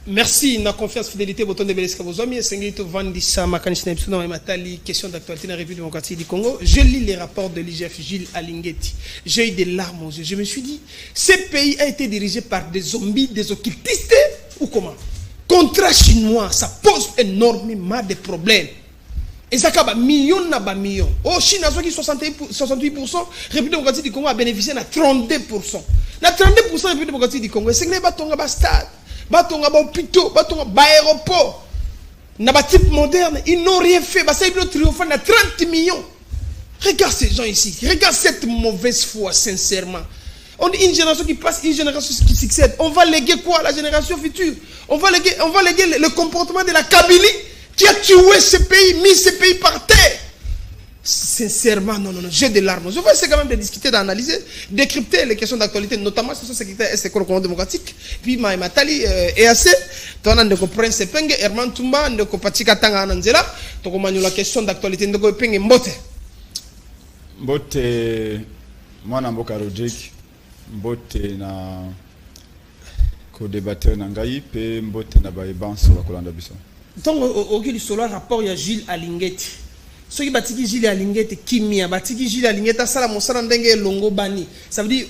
Merci, na confiance, fidélité, bouton de Bélesca vos hommes, Sengito Vandissa, Makanisna Ipsuna et Matali, question d'actualité dans la République démocratique du Congo. Je lis les rapports de l'IGF Gilles Alingeti. J'ai eu des larmes aux yeux. Je me suis dit, ce pays a été dirigé par des zombies, des occultistes, ou comment? Contrat chinois, ça pose énormément de problèmes. Et ça a millions na millions. Au Chine, à 68%, République démocratique du Congo a bénéficié de 32%. Na 32% République démocratique du Congo, c'est que les bâtons à stade. Batonga ba hôpitaux, batonga ba aéroport. Na ba type moderne, ils n'ont rien fait. Ba ça ils triomphant à 30 millions. Regarde ces gens ici. Regarde cette mauvaise foi, sincèrement. On dit une génération qui passe, une génération qui succède. On va léguer quoi à la génération future? On va léguer le comportement de la Kabylie qui a tué ce pays, mis ce pays par terre. Sincèrement, non, j'ai des larmes. Je veux essayer quand même de discuter, d'analyser, décrypter les questions d'actualité, notamment sur ce secrétaire et le Congo démocratique. Puis, Matali, EAC, tu as un prince Penge, Herman Tumba, un Patika Tanga Ananzela, tu as la question d'actualité, tu as Penge Mbote. Mbote, moi, Namboka Rodrigue, Mbote, na co-débatteur Nangaï, et Mbote, na Baïban, sur la Colanda Bisson. Donc, au gué du solo rapport, il y a Gilles Alingeti. Ceux qui battent Gilles Alingeti, Kimia, battent Gilles Alingeti, ça la monsana dengue longo bani. Ça veut dire,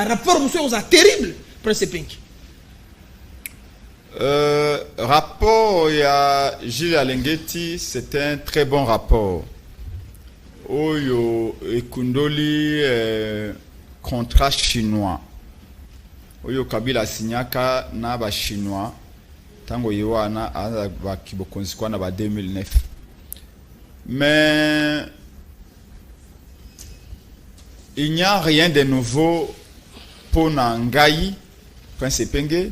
rapport, monsieur, on a terrible, Prince Pink. Rapport, il y a Gilles Alingeti, c'est un très bon rapport. Oyo Ekundoli, contrat chinois. Oyo Kabila Signaka, na ba chinois. Tango Yoana, a ba kibokonsikwa na ba 2009. Mais il n'y a rien de nouveau pour Nangaï, Prince Penge.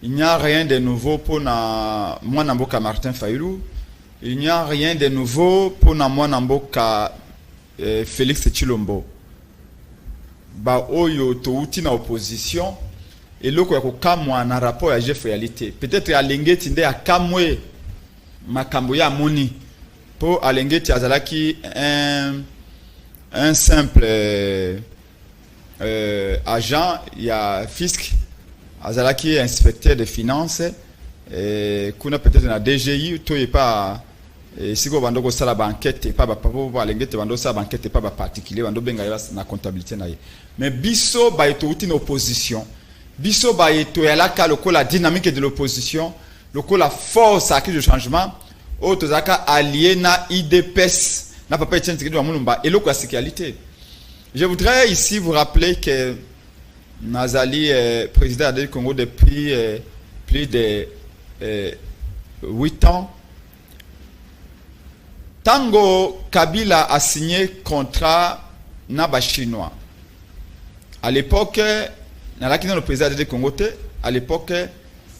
Il n'y a rien de nouveau pour Mwanamboka Martin Fayulu. Il n'y a rien de nouveau pour Mwanamboka Félix Tshilombo. Ba oyo touti na opposition et loko yako kamwa na rapport ya GF réalité. Peut-être ya Lengeti nde ya kamwe makambo ya moni. Pour Alengeti Azalaki un simple agent, il y a fisc, Azalaki inspecteur de finances, qu'on a peut-être un DGI, tout n'est pas, si vous avez une enquête, pas pour Alengeti, vous avez une enquête, pas particulier, vous avez une comptabilité. Mais Bisso, bah, il est une opposition. Bisso, bah, il est la dynamique de l'opposition, la force à du changement. Otozaka allié na IDPS n'a pas été intégré dans Moulumba et la sécurité. Je voudrais ici vous rappeler que Nazali est président du Congo depuis plus de 8 ans. Tango Kabila a signé contrat naba chinois. À l'époque, Nazali le président du Congo, à l'époque,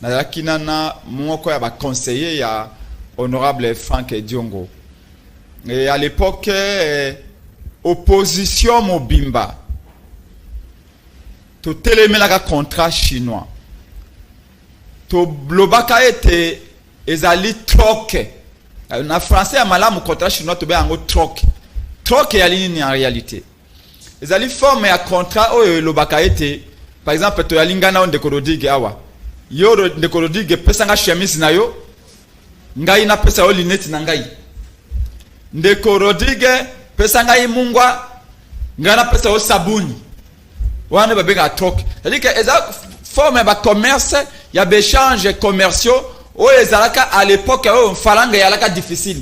Nazali na mwoko ya ba conseiller ya honorable Franck Diongo. Et à l'époque, opposition Mobimba. To télémélaga contrat chinois. To blobaka était ezali troc. En français, à malamu contrat chinois, to be ango troc. Troc est aligné en réalité. Ezali forme à contrat o lobaka était. Par exemple, to yalingana on dekorodige awa. Yo dekorodige pesanga chemise na yo. Ngai na pesa olineti na ngai ndeko Rodrigue pesa ngai mungwa ngai na pesa o sabuni wana babenga troc. C'est-à-dire que eza forme ba commerce ya ba échange commerciaux o ezalaka à l'époque o falanga ya laka difficile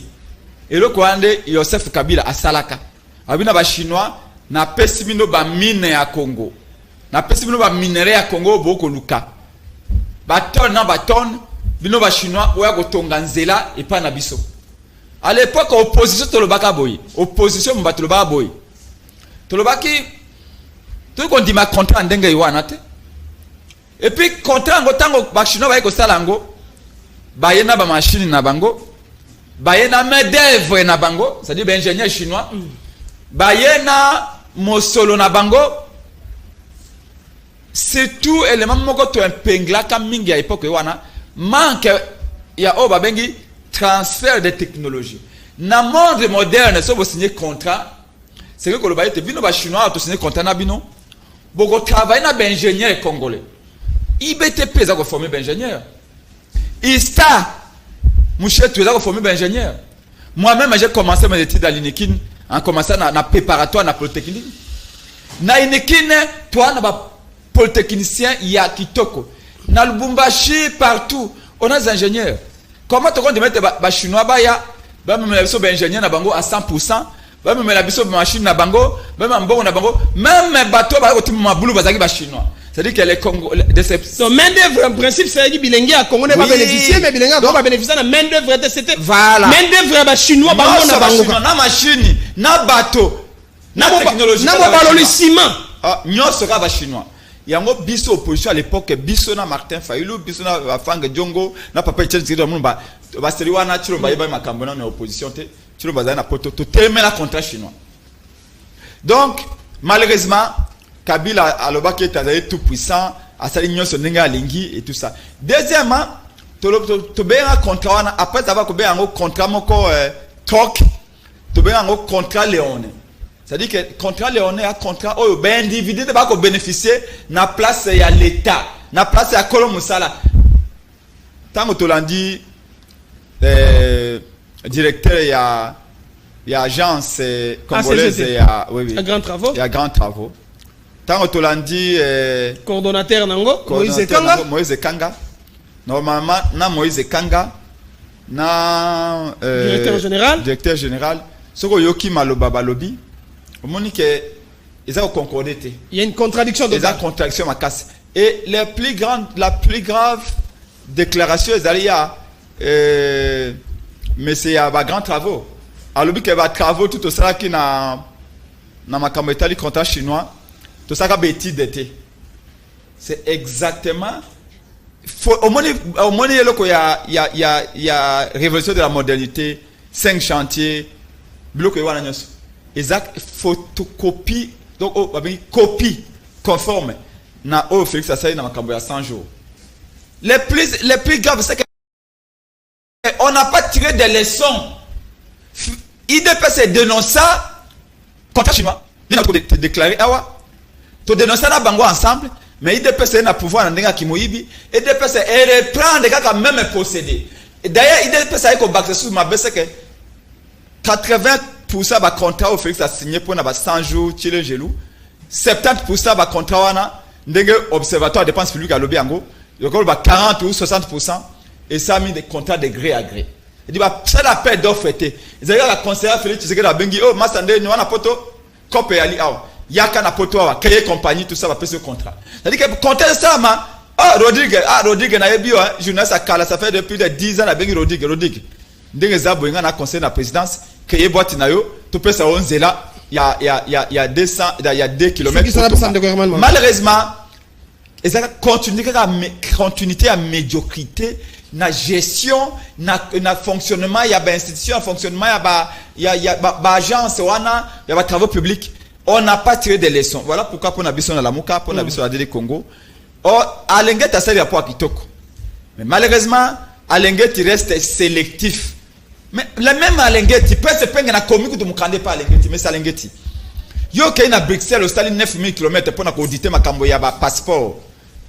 et le kwande Joseph Kabila asalaka abina ba chinois na pesi bino ba mine ya Congo na pesi bino ba minerai ya Congo boko luka ba tonne na ba tonne bino ba chinois oya kotonga nzela et pas na biso. À l'époque opposition tolobaka boy, opposition mbato lobaka boy. Tolobaki tout qu'on dit ma contrat ndenge iwana te. Et puis contrat ngo tango ba chinois ba ko salango ba yena ba machine na bango, ba yena main d'œuvre na bango, c'est-à-dire ba ingénieur chinois. Ba yena mosolo na bango. C'est tout élément moko to impengla ka mingi ya époque iwana. Manque il y a obabengi transfert de technologie. Na monde moderne so bo signer contrat, c'est que le baïté bino ba chinois to signer contrat na bino. Boko travailler na ba ingénieur congolais. IBTP za ko former ba ingénieur. ISTA, Mouché, tu es formé ingénieur. Moi-même, j'ai commencé mes études à l'INEKIN, en commençant à préparatoire, à Polytechnique. Na INEKIN, toi, na polytechnicien, il y a Kitoko. Na Lubumbashi, partout, on a des ingénieurs. Comment tu vas mettre les Chinois, même les ingénieurs à 100%, même les machines à Bango, même les bateaux, les Chinois. C'est-à-dire que les Congolais. Donc, main-d'œuvre, en principe, c'est que Bilingue à Congo n'est pas bénéficié, mais Bilingue à Congo va bénéficier de la main-d'œuvre. C'était main-d'œuvre chinois, Bango, na Bango. Na machine, na bateau, na technologie. Na le ciment. Nous sera chinois. Il y a un biso opposition à l'époque, biso na Martin Fayulu, biso na Fang Djongo, na Papa Etienne Tshisekedi, Basteriwana, Chilomba, Yeba, Makambona, na opposition, Chilomba, na Poto, tout est la contrat chinois. Donc, malheureusement, Kabila a le bac est tout puissant, à sa ligne sur Nenga Lingi et tout ça. Deuxièmement, tu as un contrat, après avoir un contrat, troc, tu as un contrat Léone. C'est-à-dire que le contrat Léone est un contrat où ben individu de bénéficier de la place de l'État, na place de Kolomoussala. Tant que tu l'as dit, directeur, il y a agence congolaise, il y a grands travaux. Il y a grands travaux. Tant que tu l'as dit, coordonnateur Nango, Moïse Kanga. Normalement, na Moïse Kanga, na directeur général. Ce que Yoki Maloba Balobi, au moment que ils ont concordé. Il y a une contradiction de ça. Contradiction ma casse. Et la plus grave déclaration est à mais c'est à grands travaux. Alors qu'il y a des travaux tout ça qui na ma caméra contrat chinois. Tout ça qui d'été. C'est exactement. Au moins, il y a révolution de la modernité, 5 chantiers, bloc et voilà. Exact, photocopie, donc copie conforme. Na Félix Assaï na makambo 100 jours. Les plus graves, c'est qu'on n'a pas tiré des leçons. IDPS dénonce ça contre chinois. Il a déclaré awa. Tu dénonces la bango ensemble, mais IDPS a pouvoir dans des Kimoyibi. IDPS reprend des cas quand même possédés. D'ailleurs, IDPS a été sur ma baisse que 80% de contrat au Félix a signé pour 100 jours, Chile Gelou. 70% de contrat dans l'observatoire de dépenses publiques à Lobiango. Il y a 40 ou 60%. Et ça a mis des contrats de gré à gré. Il dit, ça la paix d'offre était. Ils ont la conseillère Félix Tshisekedi à Bengi. Oh, Massandé, nous on a poto. Copé Ali Awa. Yaka na poto Awa. Créer compagnie, tout ça va passer ce contrat. C'est-à-dire que contrat ça, Rodrigue n'a eu journaliste à Kala, ça fait depuis 10 ans à Bengi Rodrigue. Dès que Zabo a un conseil de la présidence, créer boîte nayo, tout peut ça 11 là, il y a 200, il y a 2 km. Malheureusement, ils ont continuité à médiocrité, na gestion, na fonctionnement, il y a des institutions, fonctionnement, il y a agence, il y a des travaux publics. On n'a pas tiré des leçons. Voilà pourquoi pour Nabiso na la Mouka, pour Nabiso na Délé Congo. Alenguet a servi à quoi Kitoko. Mais malheureusement, Alenguet reste sélectif. Mais le même Alenguet, il peut se peindre na commune que tu ne me pas Alenguet, mais c'est Alenguet. Yo qui est à Bruxelles, au stade 9000 km pour auditer ma camboya passeport.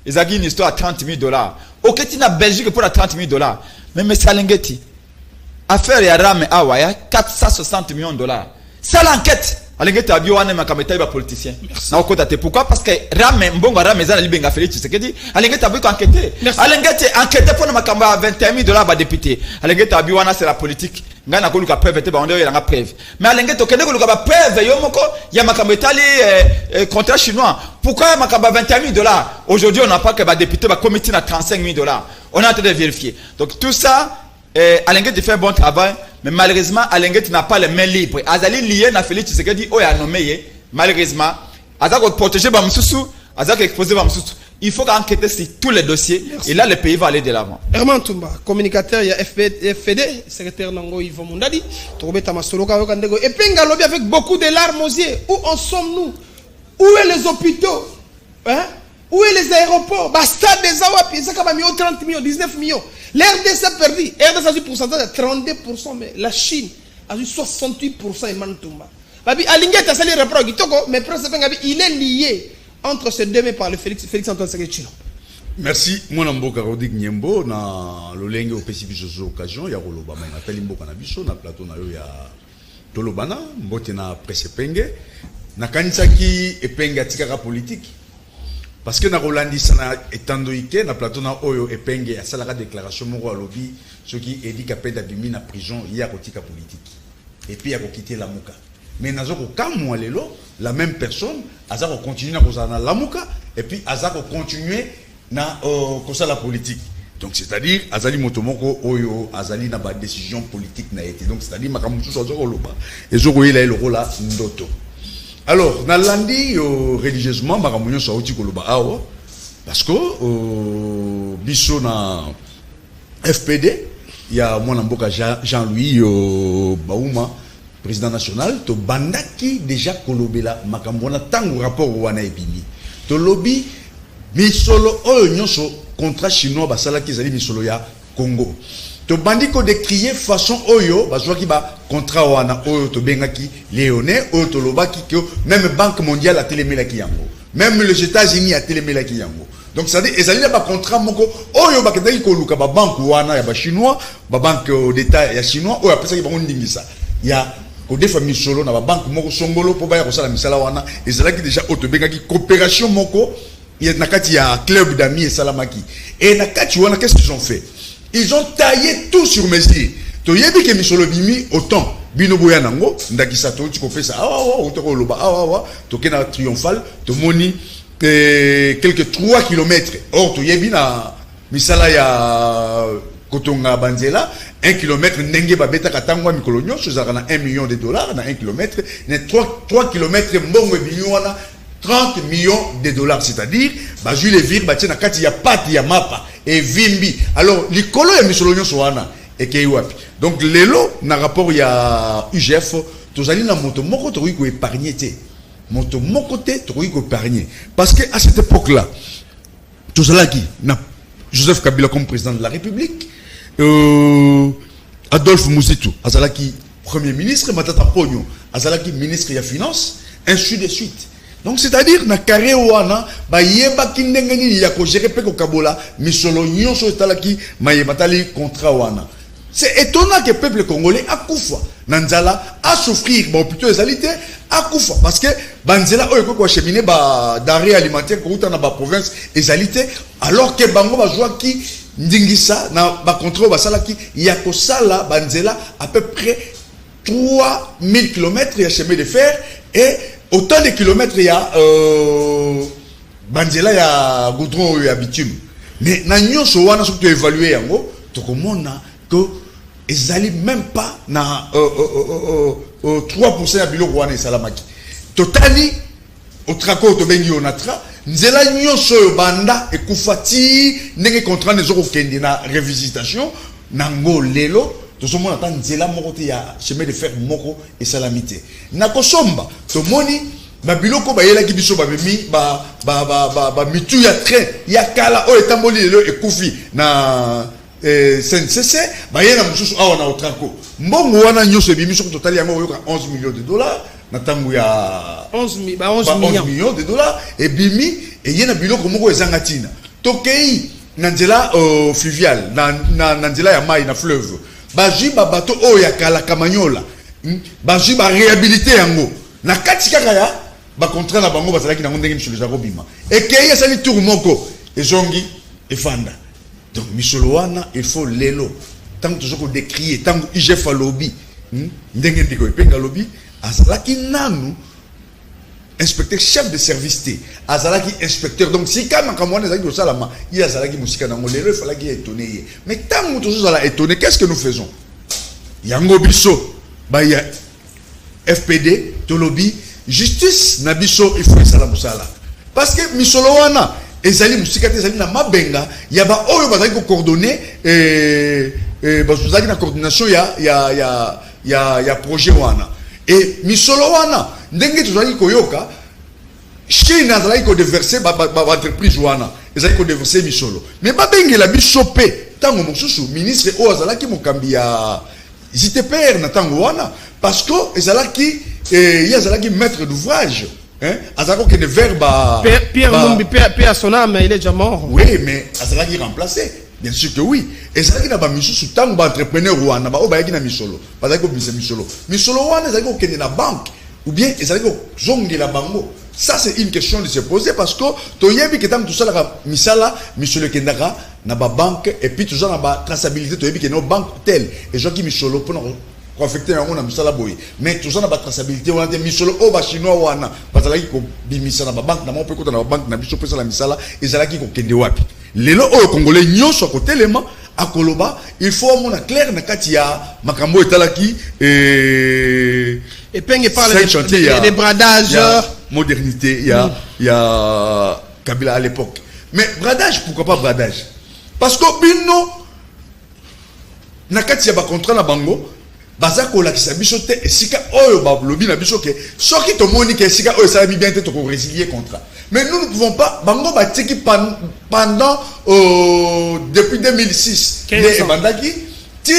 Ils ont une histoire à $30,000. Ok, tu es en Belgique pour $30,000. Mais c'est Alenguet. Affaire ya Rame Awa, ya $460 millions. C'est l'enquête. Alenguet a bio ane makameta iba politicien. Na okotate pourquoi parce que Rame mbongo Rame za libenga Félix Tshisekedi. Alenguet a bio enquêter. Alenguet enquêter pour makamba $21,000 ba député. Alenguet a bio wana c'est la politique. Ngana ko luka preuve te ba onde yanga preuve. Mais Alenguet to kende ko luka ba preuve yo moko ya makameta li contrat chinois. Pourquoi makamba $21,000? Aujourd'hui on n'a pas que ba député ba comité na $35,000. On est en train de vérifier. Donc tout ça Alenguet fait un bon travail. Mais malheureusement, Alenguet n'a pas les mains libres. Azali lié na Félix Tshisekedi o ya nommé malheureusement, Azako protéger Bamsusu, Azako exposer Bamsusu. Il faut enquêter sur tous les dossiers. Merci. Et là, le pays va aller de l'avant. Herman Toumba, communicateur, il y a FPD, secrétaire Nango Yvon Mundadi, Tourbe Tamasoloka Okandego, et Pengalobi avec beaucoup de larmes aux yeux. Où en sommes-nous? Où est les hôpitaux? Hein? Où est les aéroports? Bastade des Awapi, ça a mis 30 millions, 19 millions. L'RDC a perdu. RDC a eu pourcentage de 32%, mais la Chine a eu 68% et Mantoumba. Alinguet a sali rapport mais il est lié entre ces deux mais par le Félix Antoine Tshisekedi. Merci. Mon amboka Rodik Nyembo na lolenge au PCB occasion ya roloba mais natali mboka na biso na plateau na yo ya tolobana mbote na presse penge na kanisaki epenge atikaka politique parce que na rolandisa na etandoike na plateau na oyo epenge asalaka déclaration moko à lobby ce qui dit qu'apenda bimi na prison ya kotika politique et puis ya ko quitter la muka mais nazo ko kamwa lelo la même personne aza ko continuer na kozana la muka et puis aza ko continuer na la politique. Donc c'est-à-dire azali motomoko oyo azali na ba décision politique na été. Donc c'est-à-dire makamutu sozo loba et zo yela le rôle ndoto. Alors na landi religieusement makamunyo so uti koloba awa parce que biso na FPD il y a mon amboka Jean-Louis Baouma président national to bandaki déjà kolobela makamona tangu rapport wana ebimi. To lobby misolo oyo nyonso contrat chinois basala ki zali misolo ya Congo to bandiko de crier façon oyo bazwaki ba contrat wana oyo to bengaki Léoné oyo to lobaki que même Banque mondiale a télémelaki yango même les États-Unis a télémelaki yango donc ça dit ezali ba contrat moko oyo bakendaki ko luka ba banque wana ya ba chinois ba banque d'état ya chinois oyo apesaki bango ndingisa ya ko defa misolo na ba banque moko songolo po ba ya kosala misala wana ezalaki déjà oyo to bengaki coopération moko. Il y a un club d'amis et salamaki. Et qu'est-ce qu'ils ont fait? Ils ont taillé tout sur mesure. Tu y a vu que Michel Bimi, autant, Bino Boyanango, Ndakisato, tu fais ça, tu es triomphal, tu moni quelques 3 km. Or, tu y a vu Misala ya Kotonga Banzela, 1 km, Nenge Babeta Katangwa Mikolonio, je $1 million na 1 km, 3 km, Mbongo Binyuana. 30 millions de dollars, c'est-à-dire, bah, je les vire, bah, tiens, il y a pas, il y a mapa, et vimbi. Alors, les colos, et Missolognon sont là, et qu'il y a. Donc, les lots, dans le rapport, il y a UGF, tous allez dans moto, mon côté, tu épargné, moto, mon côté, tu épargné. Parce que, à cette époque-là, tous allez qui, Joseph Kabila comme président de la République, Adolphe Mouzitou, Azalaki, premier ministre, Matata Pogno, Azalaki, ministre des Finances, ainsi de suite. Donc c'est-à-dire na carré wana ba yeba kindengeni ya ko gérer pe ko kabola misolo nyonso etalaki mayeba tali contrat wana. C'est étonnant que le peuple congolais a koufa nanzala a souffrir bon plutôt ezalité a koufa parce que banzela oyo ko cheminer ba denrées alimentaires ko uta na ba province ezalité alors que bango ba joa ki ndingisa na ba contrat ba salaki ya ko sala banzela à peu près 3000 km ya chemin de fer et autant de kilomètres il y a Banzela il y a goudron il y a bitume mais na nyonso wana so tu évaluer yango to komona que ezali même pas na 3% ya biloko wana esalamaki totali otrako to bengi onatra nzela nyonso yo banda ekufati ndenge contrat nezoko kende na revisitation nango lelo tout le monde attend nzela moko te ya chemin de fer moko et salamité na kosomba to moni ba biloko ba yela ki biso ba bemi ba mitu ya train ya kala o etamboli lelo ekufi na SNCC ba yena mususu awa na otrako mbongo wana nyoso bimi so total yango yoka 11 millions de dollars na tangu ya 11 millions de dollars et bimi et yena biloko moko ezanga tina tokei na nzela fluvial na nzela ya mai na fleuve baji ba bato o ya kala kamanyola baji ba réhabiliter yango na kati kaka ya ba contrat na bango bazalaki na ndenge misolo za robima et que ya sali tour moko ezongi efanda donc misolo wana il faut lelo tant toujours ko décrier tant IGF lobby ndenge ndiko epenga lobby azalaki nanu inspecteur chef de service T azalaki inspecteur donc si kama kamwana ezalaki do salama il azalaki musika nango lelo il fallait qu'il étonné mais tant toujours ala étonné qu'est-ce que nous faisons yango biso ba ya FPD to lobby justice na biso il faut sala musala parce que misolo wana ezali musika te ezali na mabenga ya ba oyo bazali ko coordonner bazali na coordination ya projet wana et misolo wana ndenge tozali koyoka Chine azali ko déverser ba entreprise wana ezali ko déverser misolo mais ba bengela biso pe tango mosusu ministre o azalaki mokambi ya JTPR na tango wana parce que ezalaki yazalaki maître d'ouvrage hein azako que ne verbe Pierre Mumbi Pierre à son âme, il est déjà mort. oui mais azaki remplacé bien sûr que oui et ça qui na ba misusu tango ba entrepreneur wana ba oba yaki na misolo bazaki ko bisa misolo wana ezaki ko kende na banque ou bien ezaki ko zongela bango. Ça c'est une question de se poser parce que toyebi que tant tout ça la misala misolo kendaka na ba banque et puis toujours na ba traçabilité toyebi que no banque tel et gens qui misolo pour affecter yango na misala boy mais toujours na ba traçabilité on a des misolo o ba chinois wana bazalaki ko bimisa na ba banque na mo pe ko na ba banque na biso pesa la misala ezalaki ko kende wapi lelo o congolais nyonso ko telema akoloba il faut mon clair na kati ya makambo etalaki et Peng parle des bradages modernité il y a Kabila à l'époque mais bradage pourquoi pas bradage parce que bino na kati ya ba contrat na bango bazako la kisa biso te esika oyo ba lobi na biso ke soki to moni ke esika oyo ça bien te to résilier contrat mais nous ne pouvons pas bango ba tiki pendant depuis 2006 les bandaki ti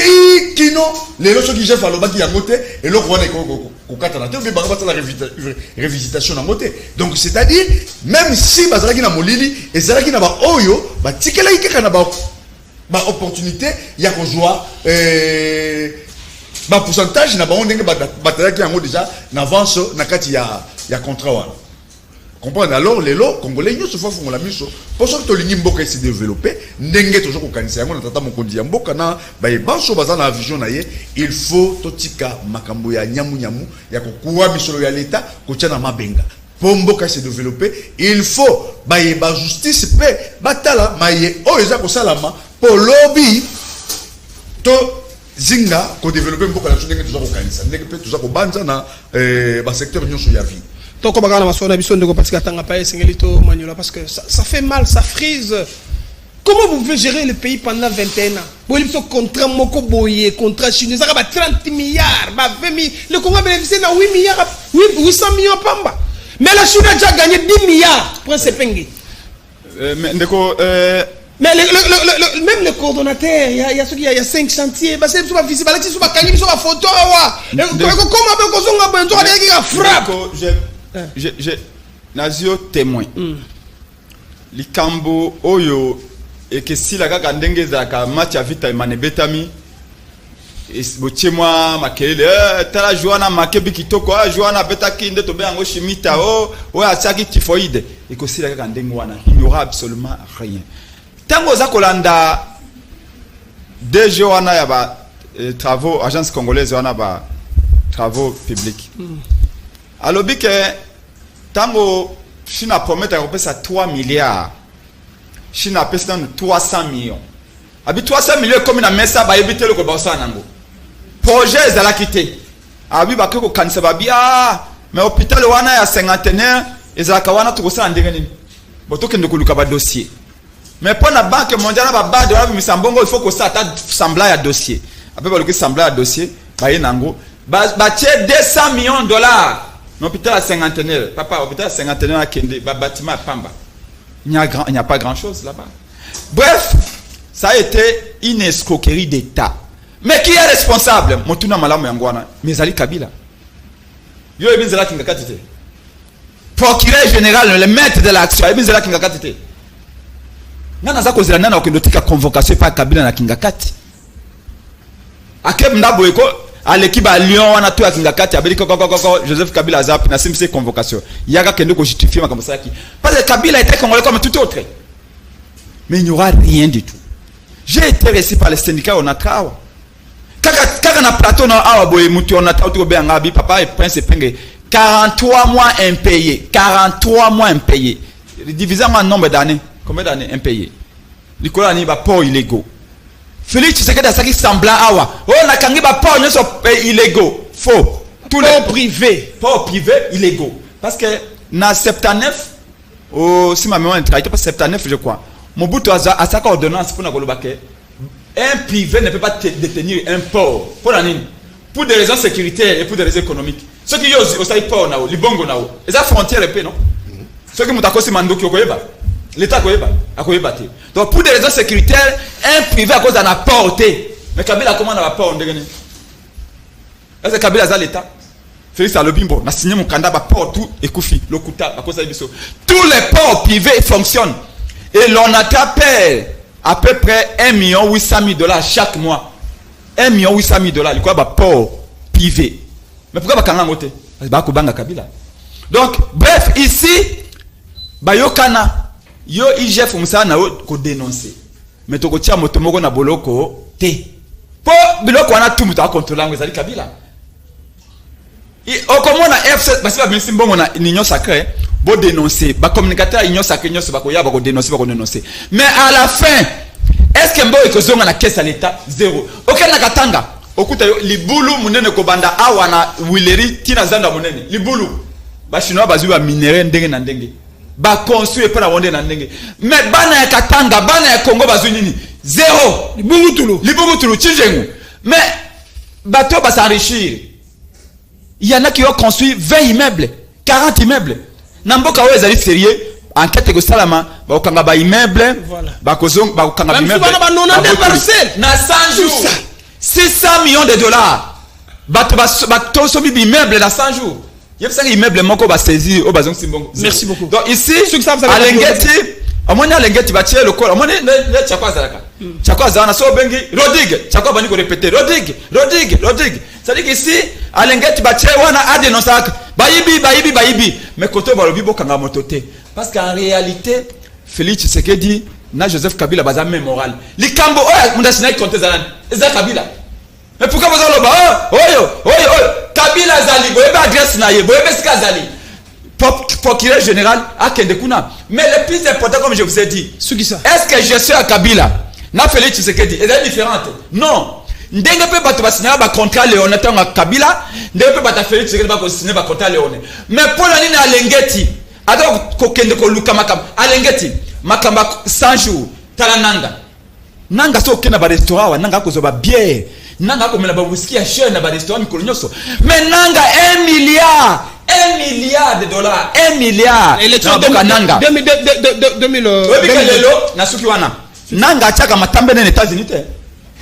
kino les loso qui chef aloba ki ya moté et le roi ko katana te bango ba la révisitation na moté donc c'est-à-dire même si bazalaki na molili ezalaki na ba oyo ba tikela ikeka na ba opportunité ya ko joie ba pourcentage na ba ndenge batalaki yango déjà n'avance na kati ya contrat wana comprendre alors les lots congolais nous se font la miso pour ça que to lingi mboka se développer ndenge toujours ko kanisa yango na tata mokondi ya mboka na ba banso baza na vision na ye il faut totika makambo ya nyamu ya kokuwa misolo ya l'état ko tia na mabenga pour mboka se développer il faut ba justice pe batala maye o eza ko salama pour lobby to zinga ko développer mboka la ndenge toujours ko kanisa ndenge pe toujours ko banza na ba secteur nyonso ya vie. Donc, on va parce que ça fait mal, ça frise. Comment vous pouvez gérer le pays pendant 21 ans? Vous avez contrat Mokoboye, contrat chinois, ça va 30 milliards, 20 milliards. Le Congo a bénéficié de 8 milliards, 800 millions Pamba. Mais la Chine a déjà gagné 10 milliards pour ce pengue. Mais même le coordonnateur, il y a 5 chantiers, c'est pas visible, c'est pas visible, c'est pas photo. Comment on frappe? Nazio témoin likambo oyo ekesila kaka ndenge zaka match ya vita manebetami bochemwa makelele tala joana makebi kitoko joana betaki nde tobe yango chimita o asaki typhoïde ekosila kaka ndenge wana il n'y aura absolument rien tango za kolanda DG wana ya ba travaux agence congolaise wana ba travaux publics alobi ke tango Chine a promis de repasser 3 milliards. Chine a payé 300 millions. Abi 300 millions comme une messa ba éviter le kobansa nango. Projet est à la quitter. Abi ba ko kanisa ba bia mais hôpital wana ya cinquantenaire ezaka wana tukosa ndengeni. Botoke ndokuluka ba dossier. Mais pour la banque mondiale ba ba de la misambongo il faut que ça ta sembla ya dossier. Après ba le sembla ya dossier ba yenango ba tie 200 millions de dollars. L'hôpital à cinquantenaire, papa, hôpital à cinquantenaire à Kende, bâtiment à Pamba. Il n'y a pas grand chose là-bas. Bref, ça a été une escroquerie d'État. Mais qui est responsable? Motuna Malamu Yangwana, mais Ali Kabila. Yo Ebinzela Kingakatite. Procureur général, le maître de l'action, Ebinzela Kingakatite. Nana Zako Zela Nana Okendotika convocation par Kabila na Kingakati. Akeb Ndaboeko. À l'équipe à Lyon, on a tout à Kingakati, Joseph Kabila a zappé, na convocation. Il y a quelqu'un qui justifie comme ça. Parce que Kabila était congolais comme tout autre. Mais il n'y aura rien du tout. J'ai été reçu par les syndicats on a travaillé. Quand on a plateau, on a travaillé, papa et prince Penge. 43 mois impayés. 43 mois impayés. Divisé en nombre d'années. Combien d'années impayés? Nicolas Niba, pas illégaux. Félix Tshisekedi a saki semblant awa. Oh na kangi ba port nyoso illégaux. Faux. Tous les privés. Port privé illégaux. Parce que na 79 si ma mémoire est traitée pas 79 je crois. Mobutu a saka ordonnance pour na kolobake. Un privé ne peut pas détenir un port. Pour des raisons sécuritaires et pour des raisons économiques. Ceux qui ont aussi port nao, libongo nao. Et ça frontière épée non. Ceux qui mutakosi mandoki okoyeba. L'État a combattu. Donc pour des raisons sécuritaires, un privé à cause d'un apport. Mais Kabila comment on a apport? Est-ce que Kabila a l'État? Félix Alobimbo, on a signé mon candidat, port tout, et Koufi, le Kouta, à cause de ça. Tous les ports privés fonctionnent. Et l'on attrape à peu près 1 800 000 $ chaque mois. 1 800 000 $. Il y a un port privé. Mais pourquoi pas Kangangote? Parce que Kabila. Donc, bref, ici, Bayokana, yo IGF, on a dénoncé. Mais tu as motomoko na boloko, te. Pour biloko, on a tout le monde contrôler Kabila. Au comment on a FC, parce que même bon on a une union sacrée, bon dénoncer, bah communicateur union sacrée, union sabakoya, bah dénoncer. Mais à la fin, est-ce que mbo ekozonga na la caisse à l'État zéro? Aucun na katanga. Okuta libulu munene kobanda awana wileri tina zanda munene. Libulu. Ba chinois bazu ba minéraux ndenge na ndenge. Ba construire pa na wonde na ndenge. Mais bana ya katanga, bana ya Congo bazu nini? Zéro. Libulu tulu tchinjengu. Mais bateau ba s'enrichir. Il y en a qui ont construit 20 immeubles, 40 immeubles. Namboka ouais zali sérieux. Enquête que salama, ba okanga ba immeuble, ba kozong, ba okanga immeuble. Na 100 jours. 600 millions de $. Ba to sobi immeuble na 100 jours. Il y a ça immeuble moko ba saisir au bazong simbongo. Merci beaucoup. Donc ici, à Lengeti, au moins Lengeti ba tirer le col. Au moins le chakwa zalaka. Chakwa zana so bengi Rodig, chakwa bani ko répéter Rodig. C'est-à-dire qu'ici, à Lengeti ba tirer wana a dénoncé bayibi. Mais côté ba lobi bo kanga motote. Parce qu'en réalité, Félix Tshisekedi na Joseph Kabila baza même moral. Likambo mundasina compter zalan. Eza Kabila. Mais pourquoi vous allez là-bas? Kabila zali, boyebe adresse na ye, boyebe ska zali. Procureur général a Kendekuna. Mais le plus important, comme je vous ai dit, est-ce que je suis à Kabila? Na Félix Tshisekedi, est différente? Non. Ndenge pe bato basina ba contrat Léone tanga Kabila, ndenge pe bata Félix Tshisekedi ba ko signer ba contrat Léone. Mais pour la nini Alengeti, alors kokende ko luka makamba, Alengeti, makamba 100 jours, talananga. Nanga so kena ba restaurant wa nanga ko zo ba bière. Nanga ko mela ba whisky a cher na ba restaurant mikolo nyoso. Mais nanga 1 milliard de dollars, 1 milliard. Et les trucs nanga 2000 na suki wana. Nanga chaka matambe na États-Unis te.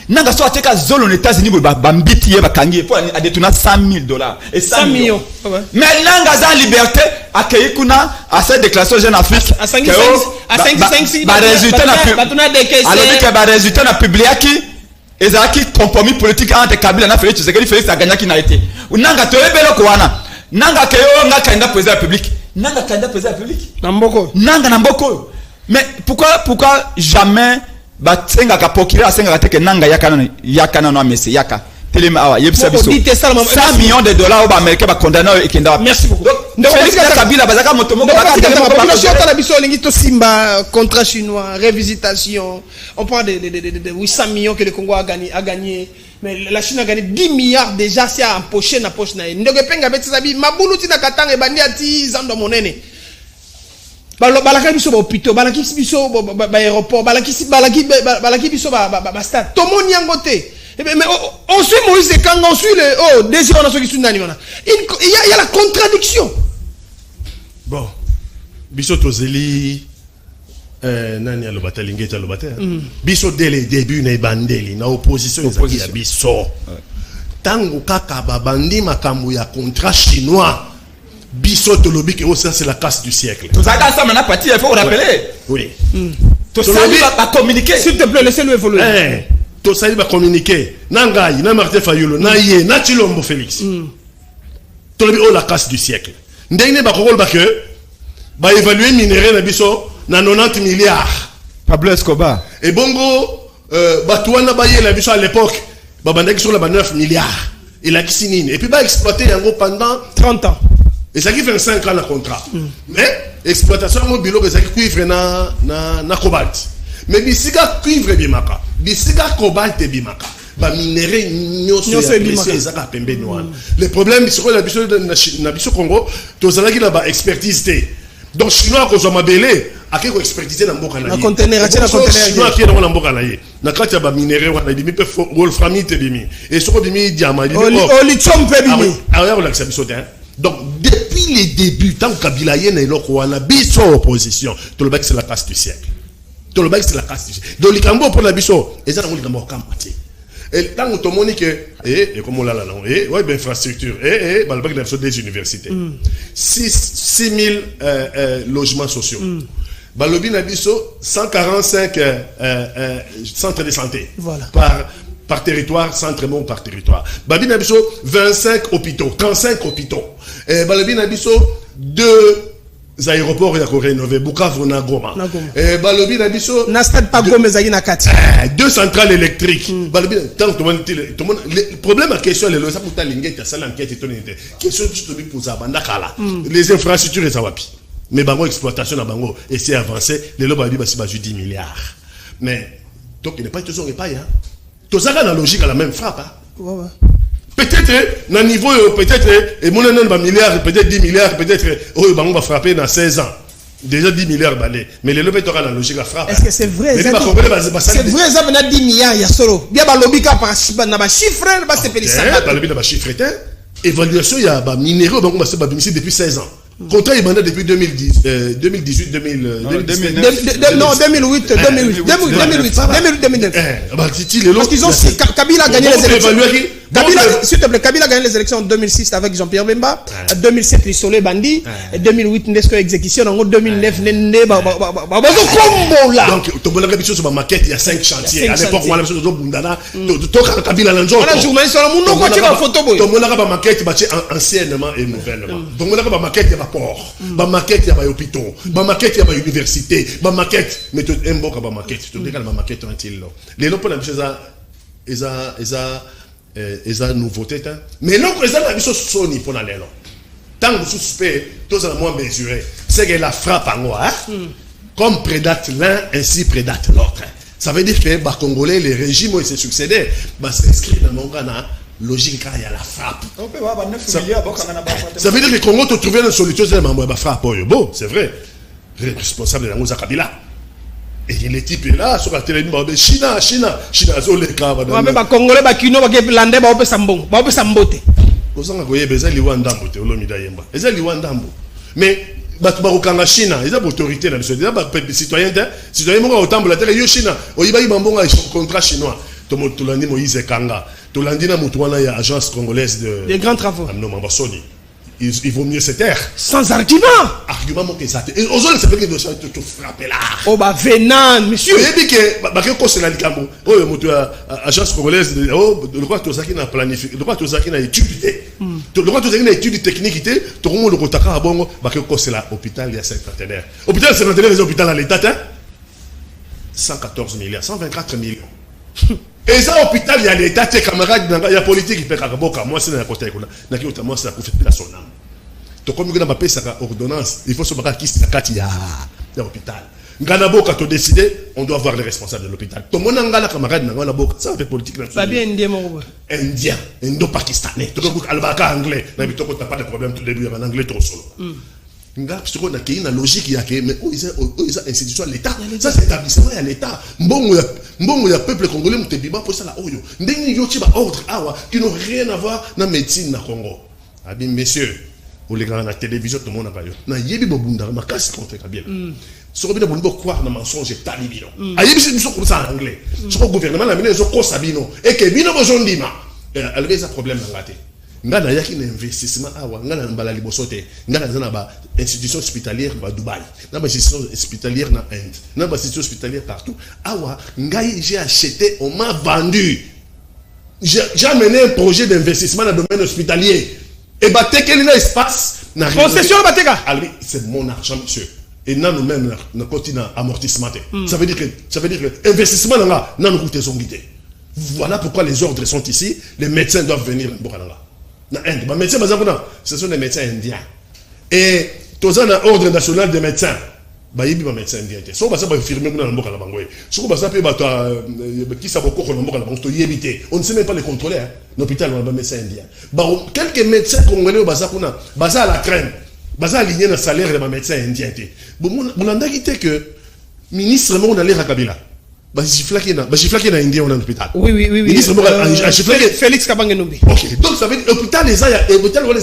Nanga so ateka zolo aux États-Unis ba mbiti ye ba kangi pour a détourner 100 000 $ et 100 millions. Mais nanga za liberté accueilli kuna à cette déclaration Jeune Afrique à 5 ba résultat na alors que ba résultat na publié qui ezaki compromis politique entre Kabila na Félix Tshisekedi. Félix a gagné qui n'a été nanga to ebelo ko wana nanga ke yo nga candidat président public nanga candidat président public nanga mboko. Mais pourquoi jamais batenga ka procureur asenga teke nanga yakana no mesi yaka telema awa yebisa biso 100 millions de $. Au ba américain ba condamné et kenda. Merci beaucoup. Donc Kabila bazaka motomoko ba biso lingi to simba contrat chinois révisitation. On parle de 800 millions que le Congo a gagné. Mais la Chine a gagné 10 milliards déjà, c'est empoché na poche na. Ndoge penga betsabi mabulu tina katanga bandi ati zando monene. Balaki biso ba hôpital, balaki biso ba aéroport, balaki biso ba stade. Tomoni yangote. Mais on suit Moïse quand on suit le désir on a ceux qui sont nani wana. Il y a la contradiction. Bon. Biso tozeli nani alobata lingeta alobata. Biso dès le début na bandeli na opposition ya biso. Tango kaka babandi makambo ya contrat chinois. Biso tolobi que ça c'est la casse du siècle. Tout ça ensemble na parti il faut rappeler. Oui. Tout ça va communiquer. S'il te plaît laissez-le évoluer. Tout ça va communiquer. Nangai, na Martin Fayulu, na Yé, na Chilombo Félix. Tolobi la casse du siècle. Ndenge ba kokol ba que ba évaluer minerai na biso na 90 milliards. Pablo Escobar. Et bongo batouana ba yé la biso à l'époque ba bandaki sur la 9 milliards. Et la kisinine et puis ba exploiter yango pendant 30 ans. Et ça qui fait 5 ans le contrat. Mais exploitation mobile que ça qui cuivre na cobalt. Mais bisika cuivre bimaka, bisika cobalt bimaka. Ba minerai nyoso bimaka ezaka pembeni wana. Le problème c'est que na biso Congo, tozalaki na ba expertise té. Donc chinois ko zo mabele akeko expertise na mboka na ye. Na conteneur chinois qui na mboka na ye. Na kati ba minerai wana bimi pe wolframite bimi. Et soko bimi diamant bimi. Lithium pe bimi. Ah ouais, on l'a ça té. Donc, depuis les débuts, tant que Kabila y est là, biso opposition, tout le bac c'est la casse du siècle. Tout le bac c'est la casse du siècle. Donc, les Cambo pour la biso, et ça, on les Cambo Et tant que tout le monde dit que, et comme on l'a là, ouais, ben, infrastructure, bah, le bac n'a des universités. 6 000 logements sociaux. Bah, le bin a dit 145 centres de santé. Voilà. Par territoire, centre monde par territoire. Bah, bin a dit 25 hôpitaux, 35 hôpitaux. Et bah, le bin a dit 2 aéroports à rénover, Bukavu na Goma. Et balobi na biso na stade pas Goma na kati. 2 centrales électriques. Balobi tant tout le monde le problème à question le ça pour ta lingette ça l'enquête tonité. Question tout bi pour ça banda kala. Les infrastructures et ça wapi. Mais bango exploitation na bango et c'est avancé, les loba bi ba 10 milliards. Mais donc il n'est pas toujours pas hein. Tout ça dans la logique à la même frappe hein. Ouais. Peut-être, dans le niveau, peut-être, et mon milliard, peut-être 10 milliards, peut-être, on va frapper dans 16 ans. Déjà 10 milliards balais. Mais les lobbies aura la logique à frapper. Est-ce que c'est vrai? C'est vrai, ça va 10 milliards, il y a solo. Bien, le lobby a pas chiffre, c'est péri ça. Le lobby n'a pas chiffre, évaluation, il y a minéraux, on va se battre depuis 16 ans. Contrat est mandat depuis 2010, 2018, 2008, 2009. Parce qu'ils ont, Kabila a gagné les élections. S'il te plaît, Kabila a gagné les élections en 2006 avec Jean-Pierre Bemba. En 2007, Rissolé Bandi. En 2008, Nesco exécution. En 2009, Nende, combo là. Donc, tu as sur ma maquette, il y a 5 chantiers. À l'époque, on a besoin de Bundana. Tu Kabila Lanzo. On a journaliste, on a mon nom, quoi, tu vas photo, boy. Tu as ma maquette, anciennement et nouvellement. Donc, on a ma maquette, il y a port. Ma maquette, il y a hôpitaux. Ma maquette, il y a université. Ma maquette, mais tu aimes beaucoup ma maquette. Tu regardes ma maquette tranquille. Les gens pour la nouveauté. Mais non, ils ont la mission Sony pour l'aller. Tant que vous suspect, tous en moins mesuré. C'est que la frappe en moi. Comme prédate l'un, ainsi prédate l'autre. Ça veut dire que les Congolais, les régimes où ils se succédaient, s'inscrivent dans mon Ghana. Logique, il y a la frappe. Ça veut dire que le Congo te trouve une solution, c'est la frappe. Bon, c'est vrai. Responsable de la Moussa Kabila. Et les types là, sur la télé, China, sur les câbles. Mais les Congolais, les Kino, les Landais, ils vont s'amboter. Ils vont s'amboter. Mais bakokanga China, ils ont autorité là, ils ont citoyens, citoyens ont autant la terre, China, ils ont un contrat chinois. Tolandi Moïse Kanga, Tolandi na Moutouana, il y a agence congolaise de. Des grands travaux. Il vaut mieux se taire. Sans argument. Argument manqué ça. Et aux autres, ça veut dire que tu te frappes là. Oh, bah, venant, monsieur. Vous avez dit que, c'est la Likambo. Oh, agence congolaise de. Oh, le droit de ça a planifié. Le droit de ça a étudié. Le droit de ça a étudié technique. Tout le monde le Rotaka à Bongo. C'est l'hôpital, il y a 5 partenaires. Hôpital, c'est l'intérêt des hôpitaux à l'État. 114 milliards, 124 millions. Et ça, hôpital, il y a l'État, tes camarades, il y a politique qui fait Kakaboka. Moi, c'est dans la côté. Moi, c'est la profite de son âme. Donc, comme on a fait sa ordonnance, il faut se battre qui c'est il y a l'hôpital. Nganaboka, tu as décidé, on doit voir les responsables de l'hôpital. Tout le monde a un camarade, ça fait politique. Pas bien indien, mon indien, indo-pakistanais. Tu as un anglais. Tu n'as pas de problème, tu début en anglais trop solo. Parce qu'on a une logique, il y a mais ils ont institution à l'État. Ça, c'est établissement à l'État. Bon, il y a peuple congolais, qui te pour ça là. Il y a ordre qui n'ont rien à voir dans la médecine au Congo. Messieurs, vous les gars, dans la télévision, tout le monde a pas eu. Il y a des gens qui sont contre Kabila. Si on veut croire dans le mensonge, c'est talibino. Il y a des gens comme ça en anglais. Si le gouvernement a mis des gens comme ça, et que Bino Bozondima, il y a un problème dans la tête. Ngana yaki na investissement awa ngana mbala libosote ngana zana ba institution hospitalière ba Dubaï na ba institution hospitalière na Inde na ba institution hospitalière partout awa ngai j'ai acheté on m'a vendu j'ai amené un projet d'investissement dans le domaine hospitalier et ba tekeli na espace na concession bateka c'est mon argent monsieur et na nous même na continent amortissement ça veut dire que investissement là na nous coûter son guité voilà pourquoi les ordres sont ici les médecins doivent venir Bokananga. Ce sont des médecins indiens. Et tous un ordre national des médecins. Il y a des médecins indiens. Si on va firmer dans le monde, si on va on ne sait même pas les contrôler. L'hôpital, on a des médecins indiens. Quelques médecins congolais au Baza à la traîne. Baza aligné dans le salaire des médecins indiens. On a dit que le ministre, on a l'air à Kabila. Bachiflaki na Indien on a un hôpital. Oui. Félix Kabangenombi. Ok. Donc ça veut dire l'hôpital les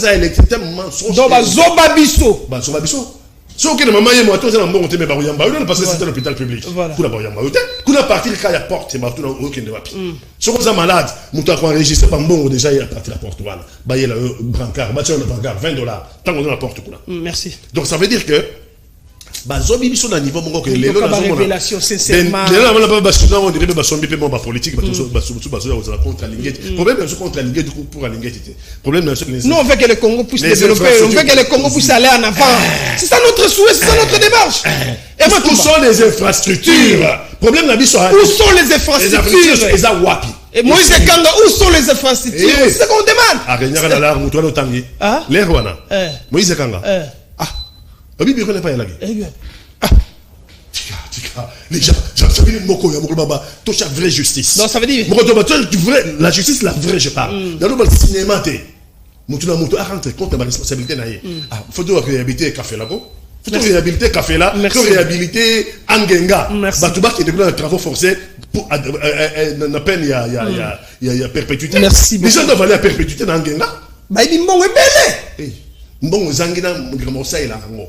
a l'électricité mensonge. Donc Zobabiso. Zobabiso. So que maman et moi tous en bon côté mais baroyamba parce que c'est un hôpital public. Voilà. Kuna baroyamba yote. Kuna partir quand il y a porte c'est batou aucun de wapi. So que ça malade, muta ko enregistrer par bon déjà il a parti la porte voilà. Ba il a brancard, ba le brancard $20 tant qu'on dans la porte kuna. Merci. Donc ça veut dire que bazobi biso na niveau mongo que lelo na révélation sincèrement. Lelo na ba basuna on dirait ba sombi pe ba politique ba tout ba contre Lingeti. Problème c'est contre Lingeti pour Lingeti. Problème c'est nous on veut que le Congo puisse développer, on veut que le Congo puisse aller en avant. C'est ça notre souhait, c'est ça notre démarche. Et où sont les infrastructures? Problème na biso. Où sont les infrastructures? Les awapi. Et Moïse Kanga, où sont les infrastructures? C'est ce qu'on demande. Ah, Renyaka na la mutuano tangi. L'air wana. Moïse Kanga. Abi bi connaît pas yalagi. Les gens, j'avais une moko ya moko baba, to chaque vraie justice. Non, ça veut dire moko baba, la justice la vraie je parle. Dans le cinéma té. Mutuna mutu a rentrer compte de ma responsabilité na ye. Ah, faut de réhabiliter café là-bas. Faut de réhabiliter café là, faut réhabiliter Angenga. Batouba qui est devenu un travaux forcés pour na peine il y a perpétuité. Merci beaucoup. Les gens doivent aller à perpétuité dans Angenga. Bah il mbongo belé. Mbongo zangina ngremosa ila ngo.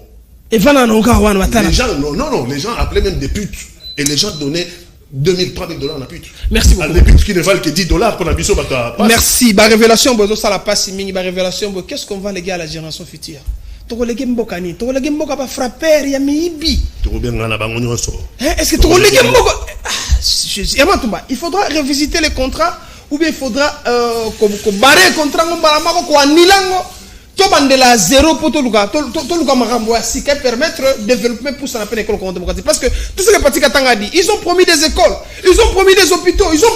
Et voilà, les gens, non, les gens appelaient même des putes. Et les gens donnaient $2,000, $3,000 à la pute. Merci beaucoup. Des putes qui ne valent que $10 pour la biso. Merci. Bah, révélation, ça la passe, bah, révélation, qu'est-ce qu'on va léguer à la génération future? Toko légué mbokani, toko légué mboka pas frapper, ya miibi. Est-ce que toko légué mboka? Il faudra revisiter les contrats, ou bien il faudra barrer les contrats, ko anilango. Bandela zéro pour tout le cas, si permettre de développer pour ça l'école démocratique. Parce que tout ce que Patika Tanga dit, ils ont promis des écoles, ils ont promis des hôpitaux, ils ont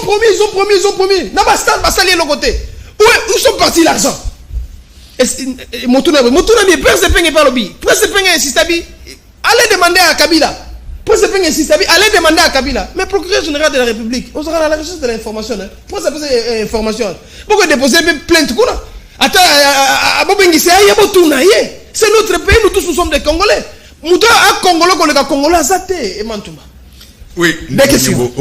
promis. Nabastan, Bassali est le côté. Où sont partis l'argent? Motuna, Père Sepeng et Palobi. Père Sepeng et Sistabi, allez demander à Kabila. Père Sepeng et Sistabi, allez demander à Kabila. Mais procureur général de la République, on sera à la recherche de l'information. Pour ça, poser information. Pourquoi déposer une plainte? C'est notre pays, nous tous nous sommes des Congolais. Nous sommes des Congolais. Oui, des questions.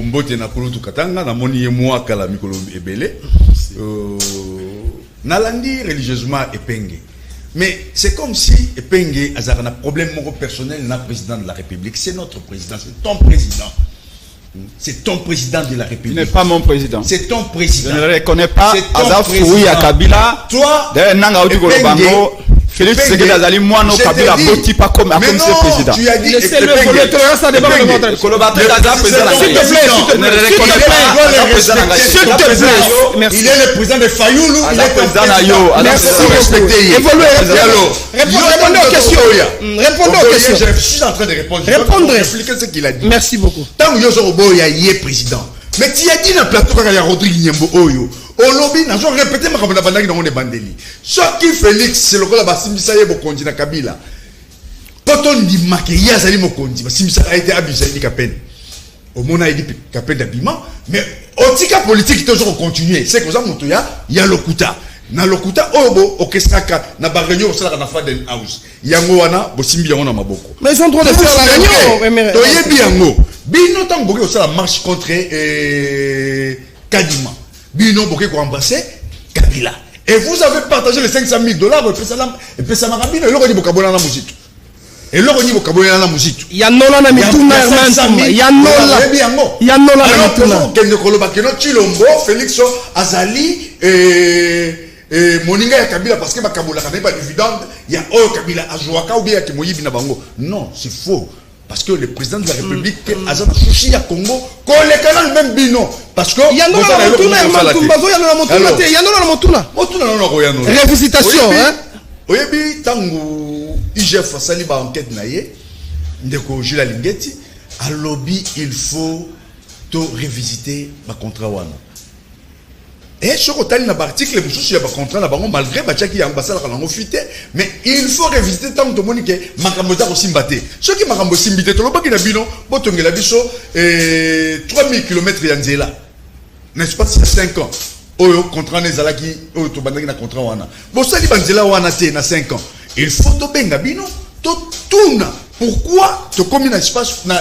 Mbote na kulutu katanga na moni moi kala mikolo ebele. Nalandi religieusement Epenge. Mais c'est comme si Epenge a un problème personnel na président de la République. C'est notre président, c'est ton président. C'est ton président de la République. Il n'est pas mon président. C'est ton président. Je ne le reconnais pas. Azafoui à Kabila. Toi, Félix Tshisekedi Azali Mwano Kabila Boti pas comme président. Tu as dit laissez-le voler tolérance à débat de votre il est le président de Fayoulou, il est président Nayo. Merci répondez aux questions. Répondez aux questions. Je suis en train de répondre. Répondre. Expliquer ce qu'il a dit. Merci beaucoup. Tant que Yozo il y a président. Mais tu as dit dans le plateau quand il y a Rodrigue Nyembo Oyo. Au lobby, n'a jamais répété ma campagne bandagi dans les bandeli. Ce qui Félix, c'est le cas là-bas, Simisa Yebokondi na Kabila. Quand on dit maquillé à Salim Mokondi, Simisa a été abusé de Kapen. Au monde a dit Kapen d'habillement, mais au tika politique toujours continuer. C'est que ça, il y a Lokuta. Na Lokuta, Obo, Orchestraka, na Baragno, ça la Faden House. Yango wana, Bosimbi Yango na Maboko. Mais ils sont en train de faire la réunion. Toyebi Yango. Bino tant que ça la marche contre Kadima. Bino Boké ko embrasser Kabila. Et vous avez partagé les $500,000 et puis ça m'a rappelé le logo ni Bokabona na musique. Et le logo ni Bokabona na musique. Ya nola na mituna herman. Ya nola. Ya nola na mituna. Alors que Koloba Keno Chilombo Félix Azali Moninga ya Kabila parce que Bakabola n'a pas dividende, il y a Kabila Azouaka ou bien qui Moyibi na bango. Non, c'est faux. Parce que le président de la République, Azana Sushi à Congo, le même bino. Parce que. Il y a révisitation, hein? Oyebi, tango, IGF Saliba enquête naïe, ndeko Jules Lingeti, à lobby, il faut tout révisiter ma contrat wana. Et ce qu'on a dit dans l'article, il y a un contrat malgré que l'ambassade a fuité, mais il faut révisiter tant que Monique Makamota aussi mbaté. Ce qui m'a remboursé, c'est que Bino, Botongue la Bisso, 3000 km Yanzela. N'est-ce pas, c'est 5 ans. Oyo, contrat Nezalaki, Oyo, Tobandaki na contrat wana. Bon, ça, il Banzela wana, c'est 5 ans. Il faut to benga Bino, to tourne. Pourquoi te combien d'espace il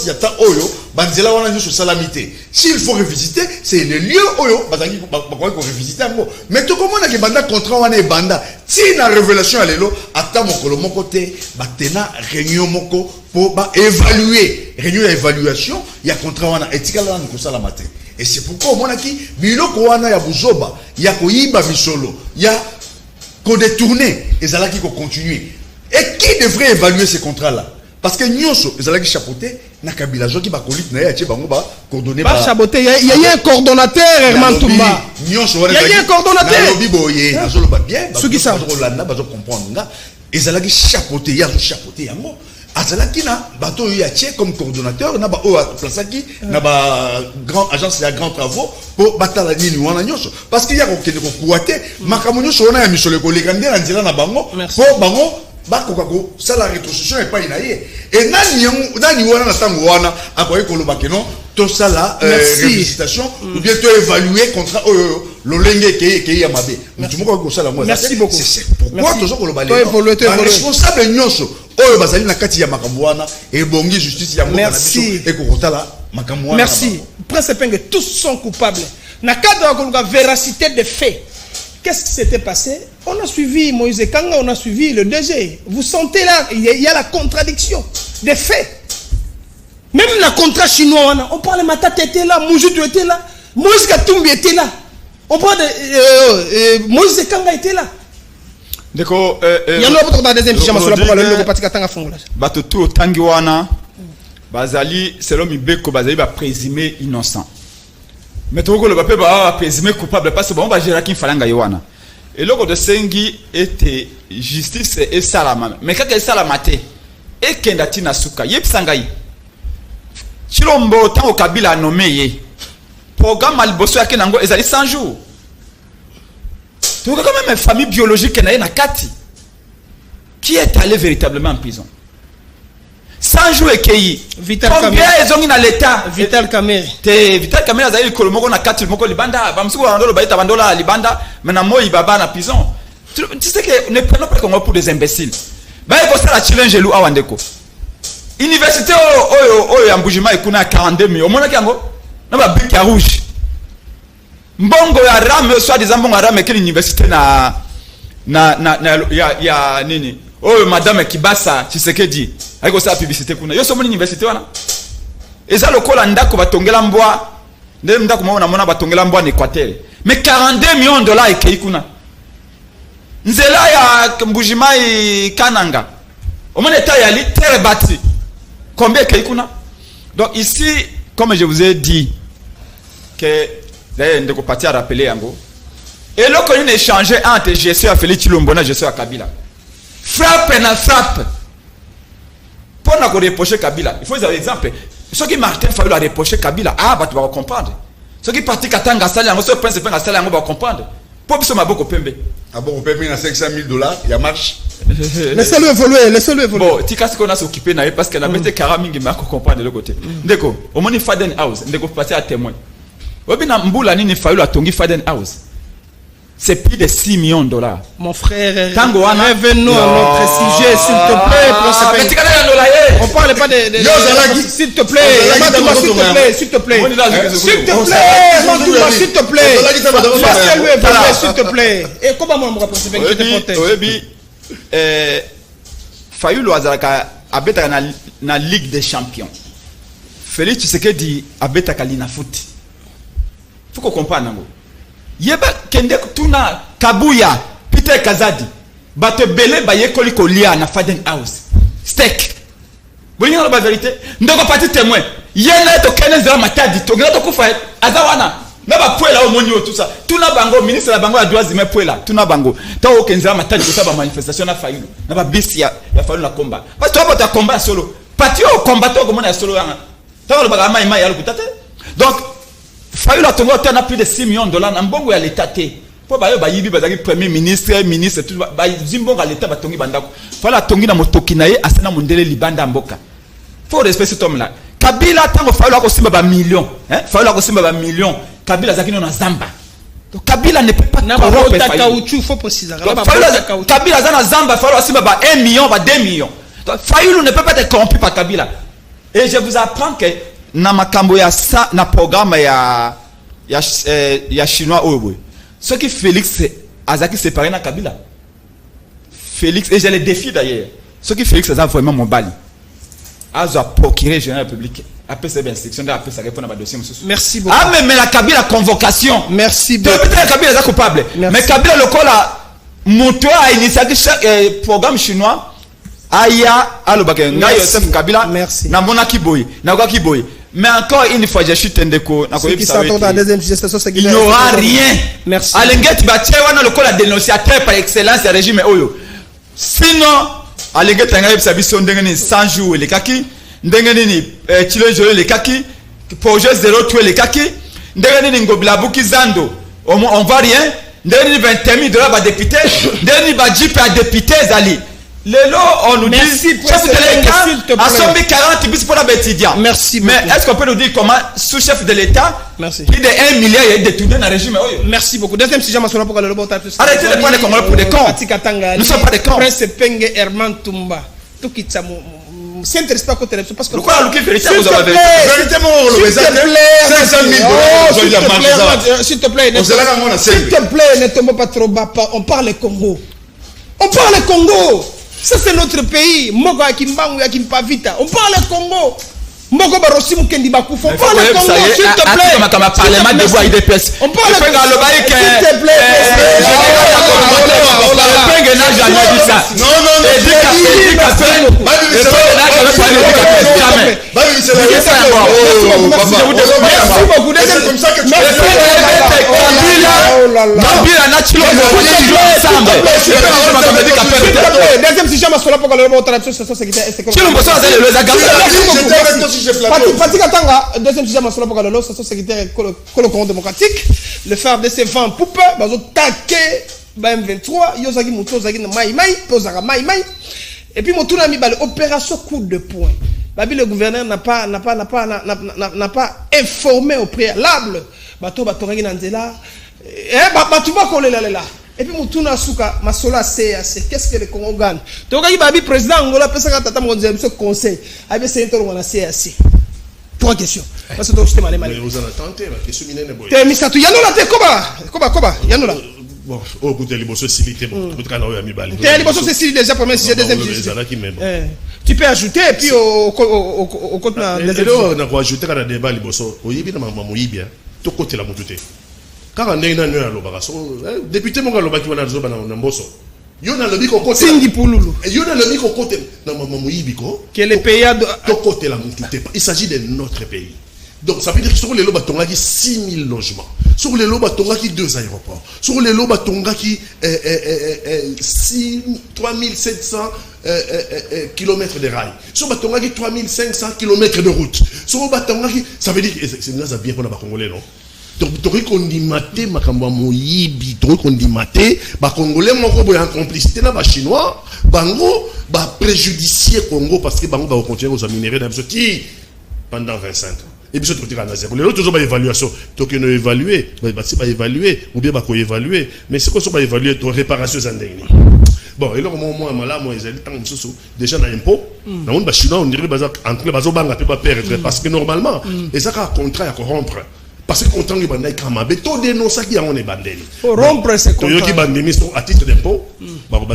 y a tant oyo banzela wana juste salamité. S'il faut revisiter, c'est le lieu oyo bazangi ko revisiter ngo. Mais to comment na ke banda contrat wana e banda. Si na révélation alelo ata ata mokolo moko te batena réunion moko pour évaluer réunion d'évaluation il y a contrat wana etikala wana kosala matin et c'est pourquoi monaki biloko wana ya buzoba ya koyiba bisolo ya ko détourner ezalaki ko continuer et qui devrait évaluer ces contrats là parce que nyonso ezalaki chapeauté na Kabila joki ba colite na ya tie bango ba coordonner ba chapeauté il y a un coordonnateur Herman Toumba nyonso il y a un coordonnateur na lobi boye na zolo ba bien ce qui ça Rolanda ba zo comprendre nga ezalaki chapeauté ya zo chapeauté yango azalaki na bato ya tie comme coordonnateur na ba o plasaki na ba grand agence ya grand travaux pour batala nini wana nyonso parce que ya ko kende ko kuate makambo nyonso wana ya misolo ko lekande na nzela na bango pour bango bakokako sala retrocession epai na ye et nani wana na tango wana akoki koloba ke non to sala revisitation ou bien to évaluer contrat lolenge ke ya mabe mutu moko ko sala moi merci beaucoup c'est pourquoi to koloba le responsable nyonso oyo bazali na kati ya makambo wana et bongi justice ya mboka na biso et kokotala makambo wana merci Prince Penge tous sont coupables na cadre de la véracité des faits. Qu'est-ce qui s'était passé? On a suivi Moïse Kanga, on a suivi le DG. Vous sentez là, il y a la contradiction des faits. Même le contrat chinois, on parle de Matata était là, Moujoutou était là, Moïse Katumbi était là. On parle de Moïse Kanga était là. Il y a un autre dans la deuxième pyjama sur la parole, le parti Katanga Fongola. Batoto Tangiwana, Bazali, selon Mibeko, Bazali va présumer innocent. Mais tout le monde va présumer coupable parce que bon va gérer qui falanga yowana et le de sengi était justice et salama mais quand elle salamate et kendati na suka yepsangai chilombo tango Kabila nommé ye programme aliboso yake nango ezali 100 jours tu vois quand même une famille biologique na kati qui est allé véritablement en prison 100 jours et qui Vital combien ils ont dans l'état Vital Kamerhe Vital Kamerhe a eu kolomoko na 4 moko libanda bamsuko bandolo baita bandola libanda maintenant moi baba na prison tu sais que ne prenons pas Congo pour des imbéciles ba il faut ça la challenge lou awandeko université oyo ya Mbujima ikuna 42 millions omona kango na ba bic rouge mbongo ya rame soit des mbongo ya rame quelle université na ya nini oh madame Kibasa Tshisekedi aiko sa publicité kuna yo somo université wana eza lokola ndako batongela mbwa ndem ndako mona batongela mbwa en Équateur mais 42 millions de dollars ekei kuna nzela ya Mbujima Kananga omona eta ya terre bâtie combien ekei kuna donc ici comme je vous ai dit que d'ailleurs ndeko parti à rappeler yango et là qu'on a échangé entre gestion à Félix Tshilombo na gestion à Kabila frappe na frappe pour na ko reprocher Kabila il faut des exemples ceux qui Martin Fayulu a reproché Kabila bah tu vas comprendre ceux qui parti Katanga sali yango ceux Prince Penge sali yango va comprendre pour biso maboko pembe aboko pembe na $500,000 il y a marche laissez-le évoluer bon tika ce qu'on a s'occuper na parce que la bête karamingi ma ko comprendre de l'autre côté ndeko au moni Faden House ndeko passer à témoin obi na mbula nini Fayulu atongi Faden House. C'est plus de 6 millions de dollars. Mon frère, revenons à notre sujet, s'il te plaît. On parle pas de s'il te plaît, s'il te plaît, s'il te plaît. Et comment on va procéder? Oui, Fayulu azalaka abeta na Ligue des Champions. Félix Tshisekedi abeta kalina foot. Faut qu'on comprenne. Yeba kende tuna Kabuya Peter Kazadi bato belé baye koliko lia na Faden House steak bolinga la vérité ndoko parti témoin yena to keneza matadi to ngela to kufa azawana na ba poela o moni tout ça tuna bango ministre la bango ya droits humains poela tuna bango ta o kenza matadi ko ba manifestation na Fayulu na ba bisi ya Fayulu na combat parce que to ba combat solo parti o combattant comme na solo wana ta o ba mai ya lukutate donc Fayulu a tongo tena plus de 6 millions de dollars na mbongo ya l'état te po ba yo ba yibi bazaki premier ministre tout ba zimbongo ya l'état ba tongi bandako fala tongi na motoki na ye asena mondele libanda mboka faut respecter cet homme là Kabila tango Fayulu a ko simba ba millions Fayulu a ko simba ba millions Kabila zaki na zamba donc Kabila ne peut pas corrompre Fayulu faut préciser Kabila zana zamba Fayulu a simba ba 1 million ba 2 millions donc Fayulu ne peut pas être corrompu par Kabila et je vous apprends que na makambo ya sa na programme ya chinois oyo ce qui Félix azaki séparé na Kabila Félix, et je le défie d'ailleurs. Ce qui Félix, c'est vraiment mon bali. Azo a procuré général public. Après cette instruction, après ça répond à ma dossier. Merci beaucoup. Ah, mais la Kabila convocation. Merci beaucoup. La Kabila est coupable. Mais Kabila, le col a monté à initier chaque programme chinois. Aya, alobake, nga Yosef Kabila. Merci. Na mona kiboy, na kwa kiboy. Mais encore une fois, je suis tendeko. Il n'y aura rien. Merci. Alenget Bachewa na le col a dénonciateur par excellence du régime Oyo. Sinon, Alenget Tangaïb Sabison Dengeni 100 jours les kaki. Ndengeni Chilo Jolo les kaki. Projet 0 tuer les kaki. Ndengeni Ngoblabuki Zando. On voit rien. Ndengeni 20 000 $ à député. Ndengeni Badjip à député Zali. Lelo, on nous dit chef de l'État a sommet 40 bis pour la bétidia. Merci. Mais est-ce qu'on peut nous dire comment sous-chef de l'État, plus de 1 milliard est détourné dans le régime? Merci beaucoup. Deuxième sujet, ma pour le robot. Arrêtez de prendre les Congolais pour des cons. Nous ne sommes pas des cons. Prince Penge Herman Tumba. Tout qui t'a c'est intéressant pas côté parce que pourquoi Luki Félix vous avez s'il te plaît, ne tombe pas trop bas. On parle Congo. On parle Congo. Ça c'est notre pays. Mogo Akimbangu Akimpavita. On parle Congo. Mogo Barossi Mukendi Bakufo. On parle Congo, s'il te plaît. On parle s'il te plaît. Deuxième sujet, ma sola pour le robot traduction, c'est ça qui était. Deuxième sujet, ma sola pour le robot, c'est ça qui était le Congo démocratique. Le phare de ces vents poupes, bazo taqué, M23, Yozagi Mouto, Zagi Mai Mai, Pozara Mai Mai. Et puis mon tour ami bal opération coup de poing. Babi le gouverneur n'a pas informé au préalable. Bato Batoragi Nanzela. Tu vas coller là. Et puis mon tour Suka, ma sola CAC. Qu'est-ce que le Congo gagne? Togagi Babi président Angola, Pesa Tata Monzem, ce conseil. Avec c'est un on a CAC. 3 questions. Parce que je mal. Mais vous en attendez, la question minée. T'es Misato Yanola, t'es Koba, Yanola. Bon, au bout de l'Ibosso Silité, bon, tout cas, on a mis balle. T'es l'Ibosso Silité déjà, premier sujet, deuxième sujet. Tu peux ajouter, et puis au côté de on a ajouté quand on a débat l'Ibosso. Au Yibia, maman Yibia, tout côté la moutouté. Car on est un an à l'Obarasso, député mon gars, l'Obaki, on a Zoba dans Namboso. Yona le biko côté. Singi Pouloulou. Yona le biko côté. Non, maman Yibiko. Que les pays tout côté la moutouté. Il s'agit de notre pays. Donc ça veut dire que sur les lots batonga qui 6 000 logements, sur les lots batonga qui 2 aéroports, sur les lots batonga qui 3 700 kilomètres de rails, sur batonga qui 3 500 kilomètres de route, sur batonga qui ça veut dire que c'est ça bien pour les Congolais non. Donc tu recondimaté makambo moyibi, tu recondimaté ba Congolais moko boya en complicité na ba chinois, bango ba préjudicier Congo parce que bango va continuer aux minéraux d'absoti pendant 25 ans. Et puis, c'est tout à zéro. Les autres, ils ont évaluation. Donc, ils ont évalué. Ils ont évalué. Ou bien, ils ont évalué. Mais c'est quoi ça, évaluer ton réparation zandéni. Bon, et là, moi, ils ont déjà dans l'impôt. Dans le Chinois, on dirait que entre les banques, on pas perdre. Parce que normalement, et ça, un contrat à corrompre. Parce que quand on est bandé, tout dénonce qui on est bandé. Rompre ce contrat. Qui bandé à titre d'impôt,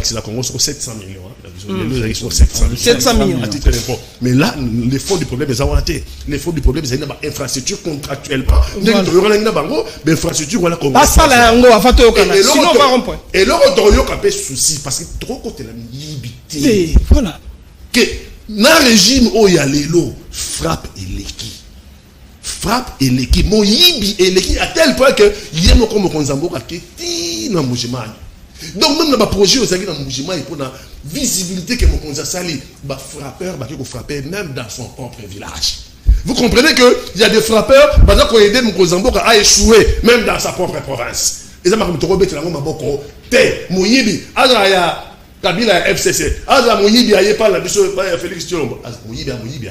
c'est la Congo sur 700 millions. Les 700 millions à titre d'impôt. Mais là, les fonds du problème, ils ont été. Les fonds du problème, c'est une infrastructure contractuellement. Il y a une infrastructure, voilà comment. Sinon, on va rompre. Et là, on a un souci parce que trop côté la limité. Voilà. Que dans le régime où il y a les lots, frappe et l'équipe. Frappe et l'équipe. Mon yibi et l'équipe à tel point que il y a comme Konzambo qui est dans Moujimani. Donc même dans le projet aux amis dans Moujimani pour la visibilité que mon Konzasali va frappeur, va frapper même dans son propre village. Vous comprenez que il y a des frappeurs pendant qu'on aide mon Konzambo à échouer même dans sa propre province. Et ça m'a comme trop bête là mon boko. Té mon yibi azaya Kabila FCC. Azaya mon yibi aye pas la biso Félix Tshilombo. Mon yibi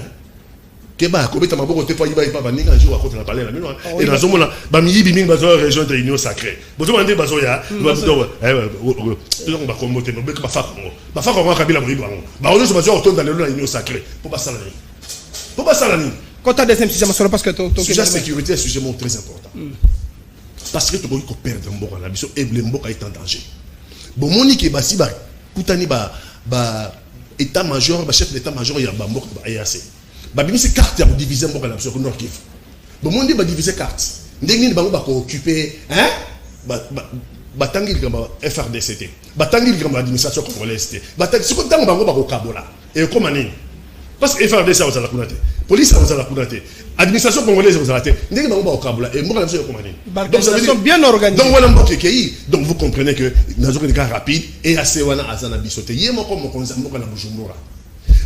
Keba kobeta maboko te pa yiba yiba baninga jour à côté na parler la mino et dans zomona ba miyibi mingi bazo région de l'Union sacrée bozo mande bazo ya bazo donc ba komote no beka ba fa ko Kabila moyibi bango ba ozo bazo otonda lelo na l'Union sacrée pour pas ça ni quand tu as des sujet parce que sujet sécurité est un sujet très important parce que tu peux perdre mboka na biso et le mboka est en danger bon moni ke basi ba kutani état-major, chef d'état-major il y a bamboka EAC. Babimisi carte ya diviser mboka na biso ko Nord Kivu. Bon monde ba diviser carte. Ndenge ni bango ba ko occuper batangi likamba FRDCT. Batangi likamba administration congolaise. Batangi siko tango bango ba ko kabola. Et comment nini? Parce que FRDC a la kunate. Police a la kunate. Administration congolaise a la kunate. Ndenge bango ba ko kabola et mboka na biso comment nini? Donc ça veut dire bien organisé. Donc voilà mboka kei. Donc vous comprenez que nazo ko cas rapide et assez wana azana bisote. Yemo ko mokonza mboka na Bujumbura.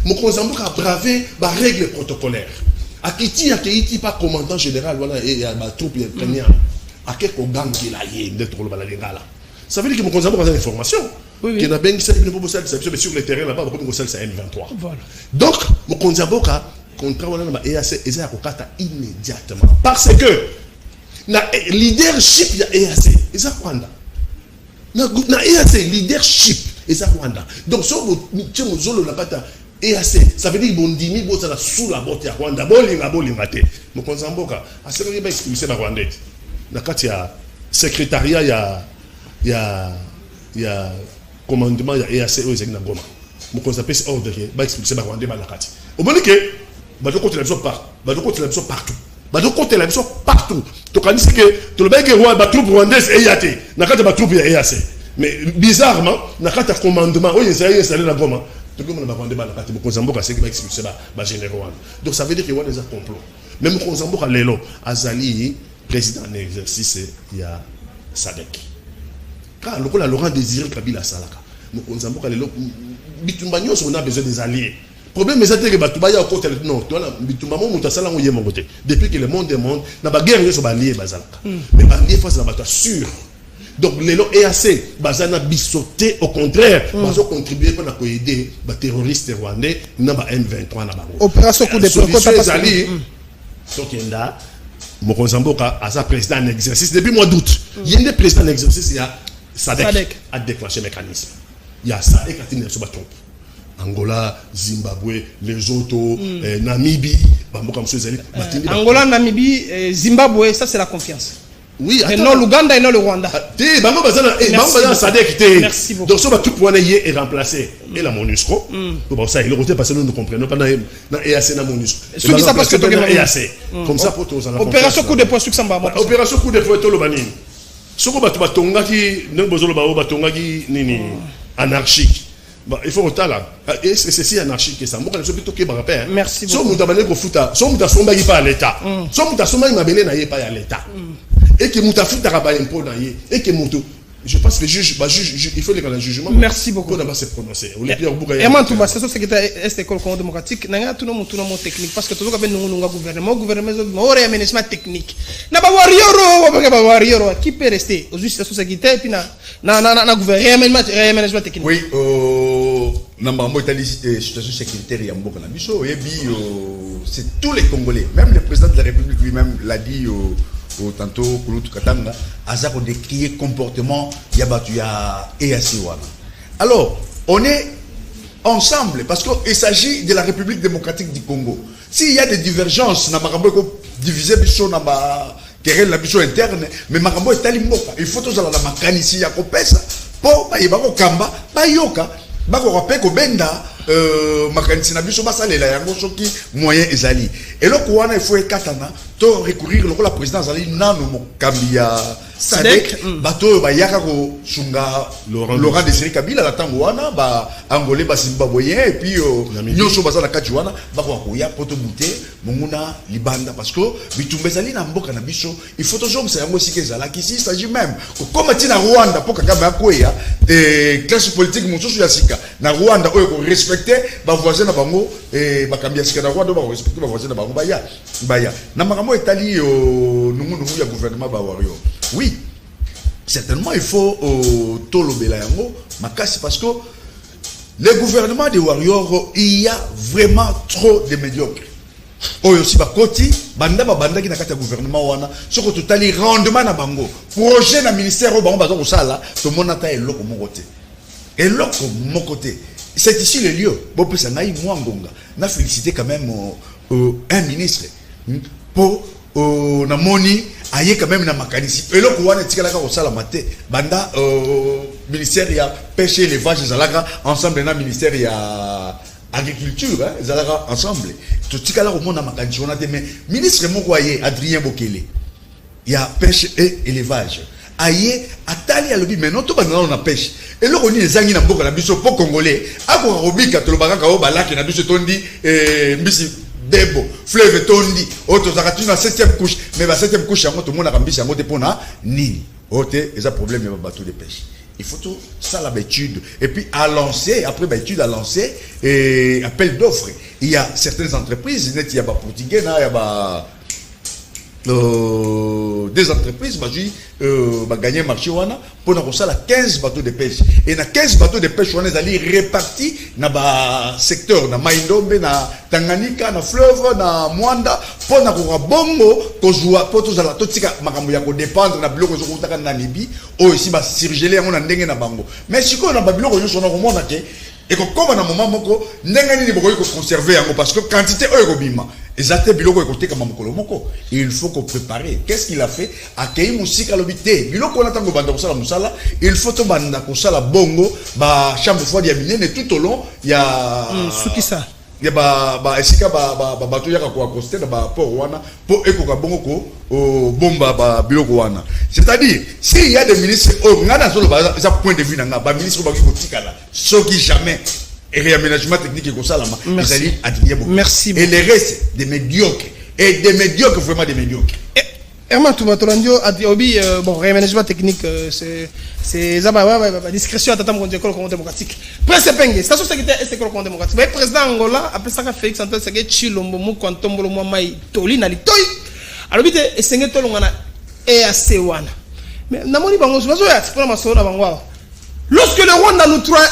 Mokonza mboka a bravé ba règles protocolaires. Akiti pas commandant général voilà et ba troupe première. Akeko gang qui la yé d'être le balagala. Ça veut dire que mokonza mboka a des informations. Qui n'a bien ça sur le terrain là-bas beaucoup de ça M23. Voilà. Donc mokonza mboka contrat wana na EAC eza ko kata immédiatement parce que na leadership ya EAC eza Rwanda. Na EAC leadership eza Rwanda. Donc so mo zolo na kata EAC, ça veut dire bondimi boza la sous la botte ya Rwanda. Bolinga te. Mokonza mboka asero ba expulser ba Rwanda. Na kati ya secrétariat ya commandement ya EAC aux na Goma. Mokonza pese ordre ba expulser ba Rwanda ba la kati. Au moment que ba do côté la biso partout. Ba do côté la biso partout. To kanisi que to le beke roi ba troupe rwandaise EAT. Na kati ba troupe ya EAC. Mais bizarrement, na kati ya commandement o yesa la Goma. Donc on va vendre la carte Mokonzamboka c'est qui va expulser ba généraux. Donc ça veut dire qu'il y a des complots. Même Mokonzamboka lelo azali président en exercice il y a Sadek. Car le Laurent Désiré Kabila salaka. Mokonzamboka lelo bitumba nyonso on a besoin des alliés. Problème mais c'est que batubaya au côté non, toi là bitumba mo mutasala ngo yemo côté. Depuis que le monde est monde, na ba guerre nyonso ba alliés bazalaka. Mais ba alliés face na bato sûr. Donc les lots EAC bazana bisoté au contraire bazo contribuer pour aider les terroristes rwandais na ba M23 na bango opération coup de protocole ali Sokenda Mokonza Mboka à sa président en exercice depuis mois d'août il y a des présidents en exercice il y a Sadek a déclenché mécanisme il y a Sadek a tenu sur bateau Angola, Zimbabwe, Lesotho, Namibie, Angola, Namibie, Zimbabwe, ça c'est la confiance. Oui, et non l'Ouganda et non le Rwanda. Merci beaucoup. Donc, ça va tout pour est remplacé. Et la MONUSCO. Bon, ça, il est parce que nous ne comprenons pas dans EAC et MONUSCO. Ce qui s'est passé dans EAC. Comme ça, pour tous. Opération coup de poing, ce que ça m'a dit. Opération coup de poing, tout le banine. Ce que tu vas tonga qui, ne besoin de batonga qui, nini, anarchique. Il faut autant là. Et c'est si anarchique que ça. Moi, je suis plutôt que rappel. Merci beaucoup. Si on m'a dit que si on m'a somba pas à l'État. Si on m'a somba il pas à l'État. Et que Moutafout a rabat un peu et que Moutou. Je pense que le juge, il faut les jugement. Merci beaucoup. On va se prononcer. Et moi, tout c'est ça, c'est que est école démocratique. N'a tout le monde technique parce que tout le monde gouvernement aurait aménagement technique. N'a pas warrior, qui peut rester aux justices sécurité et puis na gouvernement technique. Oui, Namambo Italie situation sécuritaire et Mboka na biso et puis c'est tous les Congolais, même le président de la République lui-même l'a dit tantôt Kouloutou Katanga, Aza pour décrier comportement Yabatu ya EAC wana. Alors, on est ensemble parce qu'il s'agit de la République démocratique du Congo. S'il y a des divergences, na makambo diviser biso na ba querelle la biso interne, mais makambo etali mboka. Il faut tous la makanisi ya kopesa po ba yeba ko kamba ba yoka ba ko rappeler ko benda makanisi na biso basalela yango soki moyen ezali. Et là wana il faut ekatana to recourir lokola président azali nano mokambi ya Sadek bato ba yaka ko sunga Laurent Désiré Kabila la tango wana ba angolais ba zimbabwéen et puis nyonso bazala kati wana ba ko ya poto bouté monguna libanda parce que bitumba ezali na mboka na biso il faut toujours que ça yango sike ezala qui il s'agit même comme tina Rwanda pour kaka koya de classe politique mosusu ya sika na Rwanda oyo ko respecter ba voisin na bango et ba kambia sika na Rwanda ba respecter ba voisin na bango baya na makambo etali nungu ya gouvernement ba wario. Oui, certainement il faut tolobela yango makasi parce que le gouvernement des warriors il y a vraiment trop de médiocres. Oyo si bakoti banda ki na kati ya gouvernement wana soko totali rendement na bango projet na ministère bango bazo kosala to monata eloko mokote. Eloko mokote. C'est ici le lieu. Bon plus ngai mwangonga na féliciter quand même un ministre pour na moni aye quand même na makanisi eloko wana tikalaka kosala mate banda ministère ya pêche et élevage ezalaka ensemble na ministère ya agriculture ezalaka ensemble totikala komona makanisi wana te mais ministre moko aye Adrien Bokele ya pêche et élevage aye atali alobi mais non to banana na pêche eloko ni ezangi na mboka na biso po congolais akoka kobika tolobaka ka o balaki na biso tondi mbisi debo fleuve tondi auto zakatu na 7e couche mais ba 7e couche yango to mona ka mbisi yango te pona nini ote eza problème ya bateau de pêche. Il faut tout ça l'habitude et puis à lancer après l'étude à lancer et appel d'offres. Il y a certaines entreprises net il y a pas portugais là il y a des entreprises gagner marché wana pour nous ça la 15 bateaux de pêche et na 15 bateaux de pêche on est allé répartis na ba secteur na Maindombe na Tanganyika na fleuve na Mwanda pour na ko bongo ko joua pour tous ala totika makambo ya ko dépendre na biloko zo kutaka na Nibi o ici ba surgeler on na ndenge na bango mais siko na ba biloko yo sona ko mona ke et comme na moment moko ndenge ni boko ko conserver yango parce que quantité oyo ko bima ezate biloko ekoteka mamukolo moko il faut qu'on prépare. Qu'est-ce qu'il a fait accueillir musika lobité biloko na tango banda kosala musala il faut to banda kosala bongo ba chambre froide ya minene tout au long ya sukisa ya ba esika ba bato ya ko accoster na ba port wana po ekoka bongo ko o bomba ba biloko wana c'est-à-dire s'il y a des ministres au ngana solo ba ça point de vue na ba ministre ba ko tikala soki jamais et réaménagement technique et comme ça là merci et les restes des médiocres et des médiocres vraiment des médiocres Herman Toumatorandio a dit bon réaménagement technique c'est ça discrétion à tatam contre l'école démocratique presse penge station sécurité et école démocratique mais président Angola après ça Félix Antoine Tshisekedi Chilombo mu kwantombolo mwa mai toli na litoy alors bité esenge tolonga na EAC wana mais namoni bango bazo ya pour masolo na bango. Lorsque le Rwanda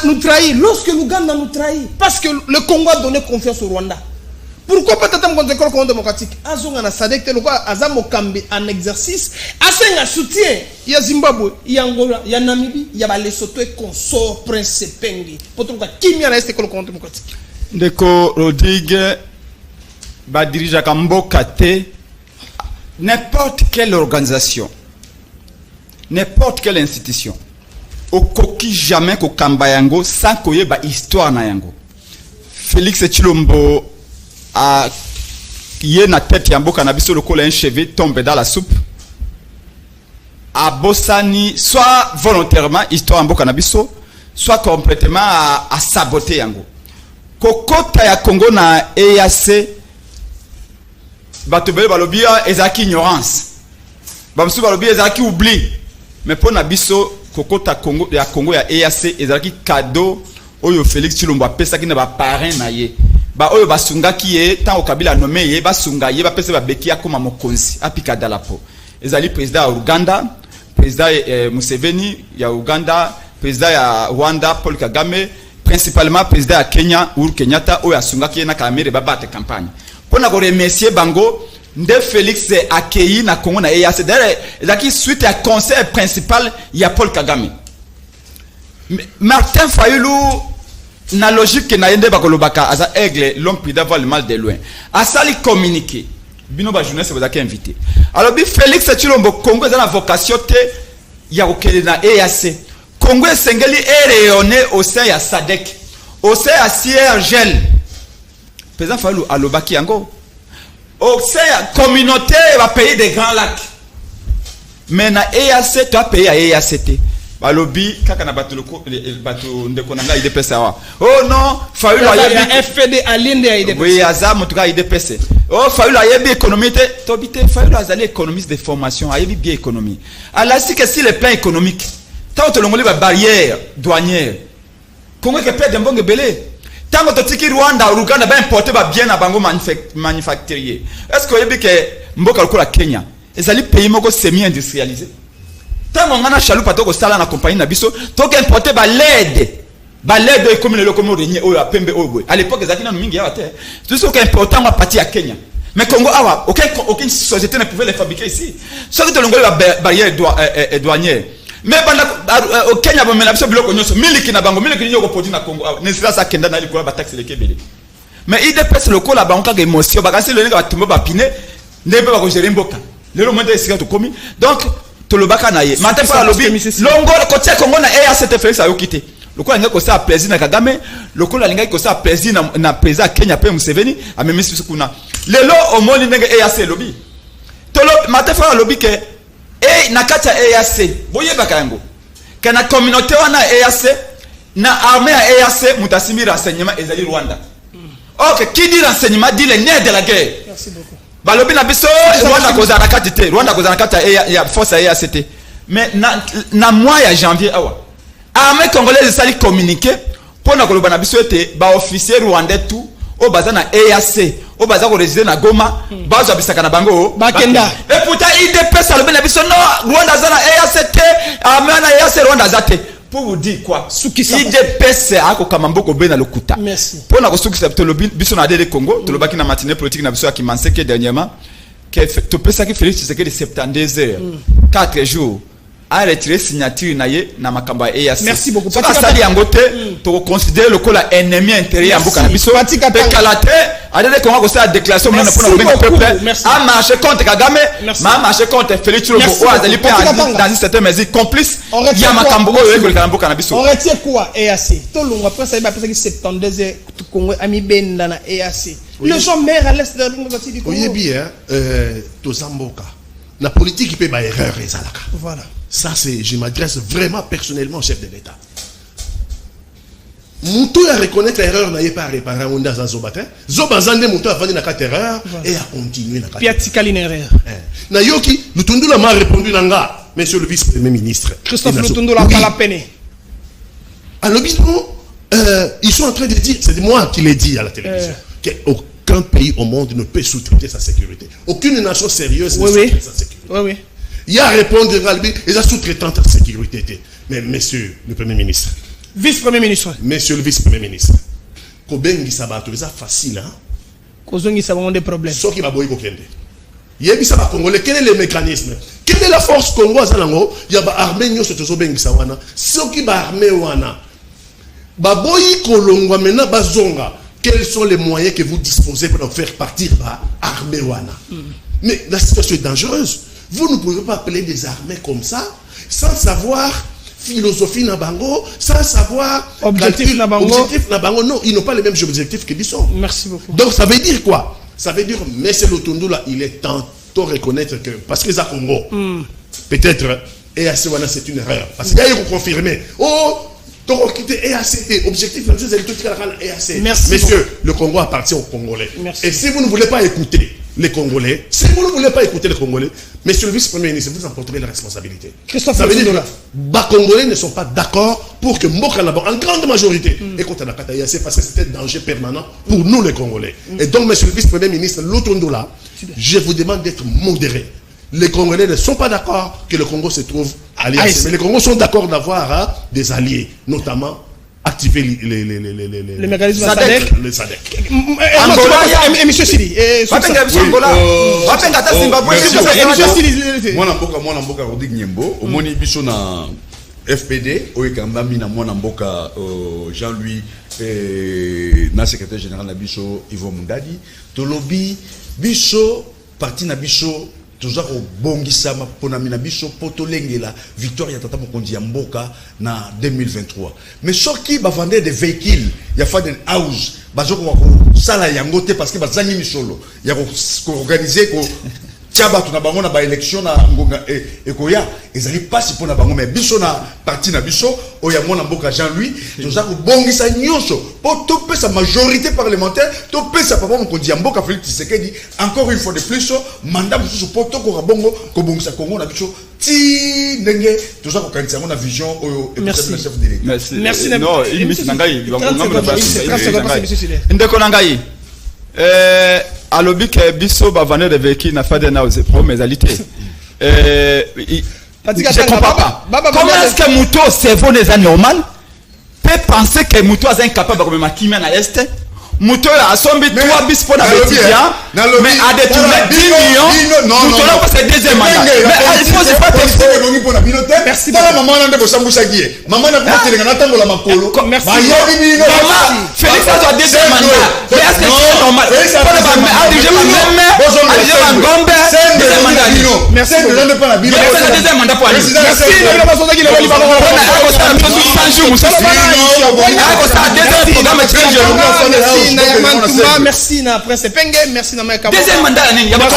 nous trahit, lorsque l'Ouganda nous trahit, parce que le Congo a donné confiance au Rwanda. Pourquoi pas t'attendre contre le Congo démocratique? Azonga na Sadek te lokwa azamo kambi en exercice, asenga soutien. Il y a Zimbabwe, il y a Angola, il y a Namibie, il y a Lesotho et consort Prince Pengi. Pour tout cas, qui m'y reste que le Congo démocratique? Ndeko Rodrigue ba dirige Kamboka te n'importe quelle organisation, n'importe quelle institution. Okoki jamais ko kamba yango sans koyeba histoire na yango. Félix Tshilombo a yé na tête ya mboka na biso lokola un cheveu tombe dans la soupe. A bosani soit volontairement histoire mboka na biso, soit complètement à saboter yango. Kokota ya Congo na EAC bato bele balobia ezaki ignorance. Bamsu balobia ezaki oubli. Mais pour na biso kokota Congo ya EAC ezalaki cadeau oyo Félix Tshilombo apesa ki na ba parrain na ye ba oyo basunga ki ye tant Kabila nommé ye basunga ye bapesa ba beki akoma mokonzi apika dalapo ezali président ya Uganda président Museveni ya Uganda président ya Rwanda Paul Kagame principalement président ya Kenya Uhuru Kenyatta oyo asunga ki ye na kamere babate campagne pona ko remercier bango Nde Félix accueilli na Congo na EAC. D'ailleurs, ezaki suite à conseil principal ya Paul Kagame. Martin Fayulu na logique na yende bakolobaka aza aigle l'homme prudent voit le mal de loin. Asali communiqué. Bino ba journaliste vous avez invité. Alors bi Félix Tshilombo Congo za na vocation te ya okele na EAC. Congo esengeli rayonné au sein ya SADC. Au sein ya CIRGL. Président Fayulu alobaki yango. Au sein communauté va payer des grands lacs. Mais na EAC tu as payé à EACT. Balobi kaka na bato ndeko nanga IDPS awa. Oh non, Fayulu ayebi FPD alinde ya IDPS. Oui, azam en tout cas IDPS. Oh Fayulu ayebi économie te. Tobité Fayulu azali économiste de formation, ayebi bien économie. Alors si que si le plan économique, tant que l'ongoli ba barrière douanière. Congo ke perdre mbonge belé. Tant que tu Rwanda, Uganda ba importer ba bien na bango manufacturier. Est-ce que yebi ke mboka lokola Kenya, ezali pays moko semi industrialisé. Tant on a chaloupa to ko sala na compagnie na biso, to ke importer ba LED comme le lokomo renier o ya pembe o boy. À l'époque ezaki na mingi ya te. Tout ce qui est important ma partie à Kenya. Mais Congo awa, aucune société ne pouvait les fabriquer ici. Sauf que l'ongoli ba barrière douanière. Mais au Kenya bon melabso biloko nyoso miliki na bango miliki nyoko produit na Congo ne sera ça kenda na likola ba taxe le kebele mais IDPS lokola bango ka émotion ba kasi le nga batumba ba pine ndebe ba ko gérer mboka lelo monde esika to komi donc tolobaka na ye mate fa lobi longo côté Congo na EAC te Félix ayo quitté lokola linga ko sa plaisir na Kagame lokola linga ko sa plaisir na président Kenya pe Museveni amemisi kuna lelo omoni ndenge EAC lobi tolo mate fa lobi ke na kati ya EAC boyebaka yango kana communauté wana EAC na armée ya EAC mutasimi renseignement ezali Rwanda. Ok, qui dit renseignement dit les nerfs de la guerre. Merci beaucoup. Balobi na biso Rwanda koza na kati te, Rwanda koza na kati ya force ya EAC. Mais na mois ya janvier awa. Armée congolaise sali communiquer pour na koloba na biso ete ba officier rwandais tout o baza na EAC, o baza ko résider na Goma, bazo bisaka na bango Bakenda. Et pourtant IDPS alobi na biso non, Rwanda za na EAC te, armée na EAC Rwanda za te. Pour vous dire quoi, IDPS ako kamamboko be na lokuta. Merci. Pour na kosukisa tolobi biso na DD Congo, tolobaki na matinée politique na biso akimanseke dernièrement que to pesa ki Félix Tshisekedi 72 heures, 4 jours a retiré signature na ye na makamba EAC. Merci beaucoup. So ça dit angote to considérer le kola ennemi intérieur amboka na biso. Pe kalate a DD Congo ko sa déclaration na pour le peuple a marché contre Kagame, a marché contre Félix Tshisekedi o azali pe dans une certaine mesure complice. Ya makambo oyo ko le mboka na biso. On retient quoi EAC? To longo après ça il va penser que 72 heures Congo ami benda na EAC. Le gens maire à l'est de la République du Congo. Oui bien to Zamboka. La politique qui peut ba erreur ezalaka. Voilà. Ça, c'est, je m'adresse vraiment personnellement au chef de l'État. Moutou a reconnaître l'erreur n'a pas réparé on dans Zobatin. Zobazande Moutou a vendu na quatre erreurs et a continué na quatre. Piatikali na erreur. Na yoki, Lutundula m'a répondu nanga, monsieur le vice-premier ministre. Christophe Lutundula pas la peine. Alors ils sont en train de dire, c'est moi qui l'ai dit à la télévision, qu'aucun pays au monde ne peut sous-traiter sa sécurité. Aucune nation sérieuse ne sous-traite sa sécurité. Oui, oui. Il y a à répondre, ils ont sous-traitant de sécurité. Mais monsieur le Premier ministre. Vice-premier ministre. Monsieur le vice-premier ministre. Kobengi Sabato, c'est facile. Kozongi ça va des problèmes. Ce qui va boyer Kokende. Yebi Saba Congolais, quel est le mécanisme? Quelle est la force congolaise? Il y a une armée, il y a une armée. Ce qui va armée wana. Baboyi Kolongwa maintenant bazonga. Quels sont les moyens que vous disposez pour faire partir l'armée wana? Mais la situation est dangereuse. Vous ne pouvez pas appeler des armées comme ça, sans savoir philosophie Nabango, sans savoir objectif Nabango. Non, ils n'ont pas les mêmes objectifs que Bissot. Merci beaucoup. Donc ça veut dire quoi? Ça veut dire, mais c'est l'Otundula, il est temps de reconnaître que, parce que les Congo, peut-être, EAC, c'est une erreur. Parce qu'il y a eu confirmé. Oh, EAC, objectif, EAC. Merci. Messieurs, le Congo appartient aux Congolais. Merci. Et si vous ne voulez pas écouter les Congolais, si vous ne voulez pas écouter les Congolais, monsieur le vice-premier ministre, vous en porterez la responsabilité. Christophe, ça veut dire que les Congolais ne sont pas d'accord pour que Mboka là-bas, en grande majorité, écoute à la EAC parce que c'était un danger permanent pour nous les Congolais. Et donc, monsieur le vice-premier ministre, Lotondola, je vous demande d'être modéré. Les Congolais ne sont pas d'accord que le Congo se trouve à l'EAC. Mais les Congolais sont d'accord d'avoir des alliés, notamment activer les mécanismes SADC. Le SADC. Et monsieur Sili. Moi, Namboka Rodig Nyembo, au moni biso na FPD, Oekambami na moi Namboka Jean-Louis, na secrétaire général na biso Yvo Mundadi, Tolobi, biso, parti na biso, toujours au bongisama ponamina biso potolengela victoire ya tata mokonzi ya mboka na 2023. Mais ceux qui va vendre des véhicules, il y a Faden House, bazoko ko sala yango te parce que bazangi misolo, ya ko organiser ko tiaba tuna bango na ba élection na ngonga ekoya ezali passe pour na bango mais biso na parti na biso oya mona mboka Jean-Louis toujours ko bongisa nyonso pour topé sa majorité parlementaire topé sa papa mokonzi ya mboka Félix Tshisekedi encore une fois de plus mandat mususu pour to ko bongo ko bongisa Congo na biso ti ndenge toujours ko kanisa na vision oyo et le chef de l'État. Merci. Non, il met nangai ndeko nangai alobi ke biso ba vendre des véhicules na Faden House pour mes alité. Je comprends pas. Comment est-ce que Mouto cerveau n'est pas normal peut penser que Mouto est incapable de me makimia na est Muto a sombi 3 bis pour la étudiant, mais a détourné 10 millions. Nous allons passer deuxième mandat. Mais il faut pas Merci beaucoup. Maman n'a pas maman n'a pas la makolo. Merci. Maman, Félix a deuxième mandat. Mais est-ce que c'est normal? Merci. Deuxième mandat pour aller. Merci na Prince Penge, merci na Meka. Deuxième mandat il y a pas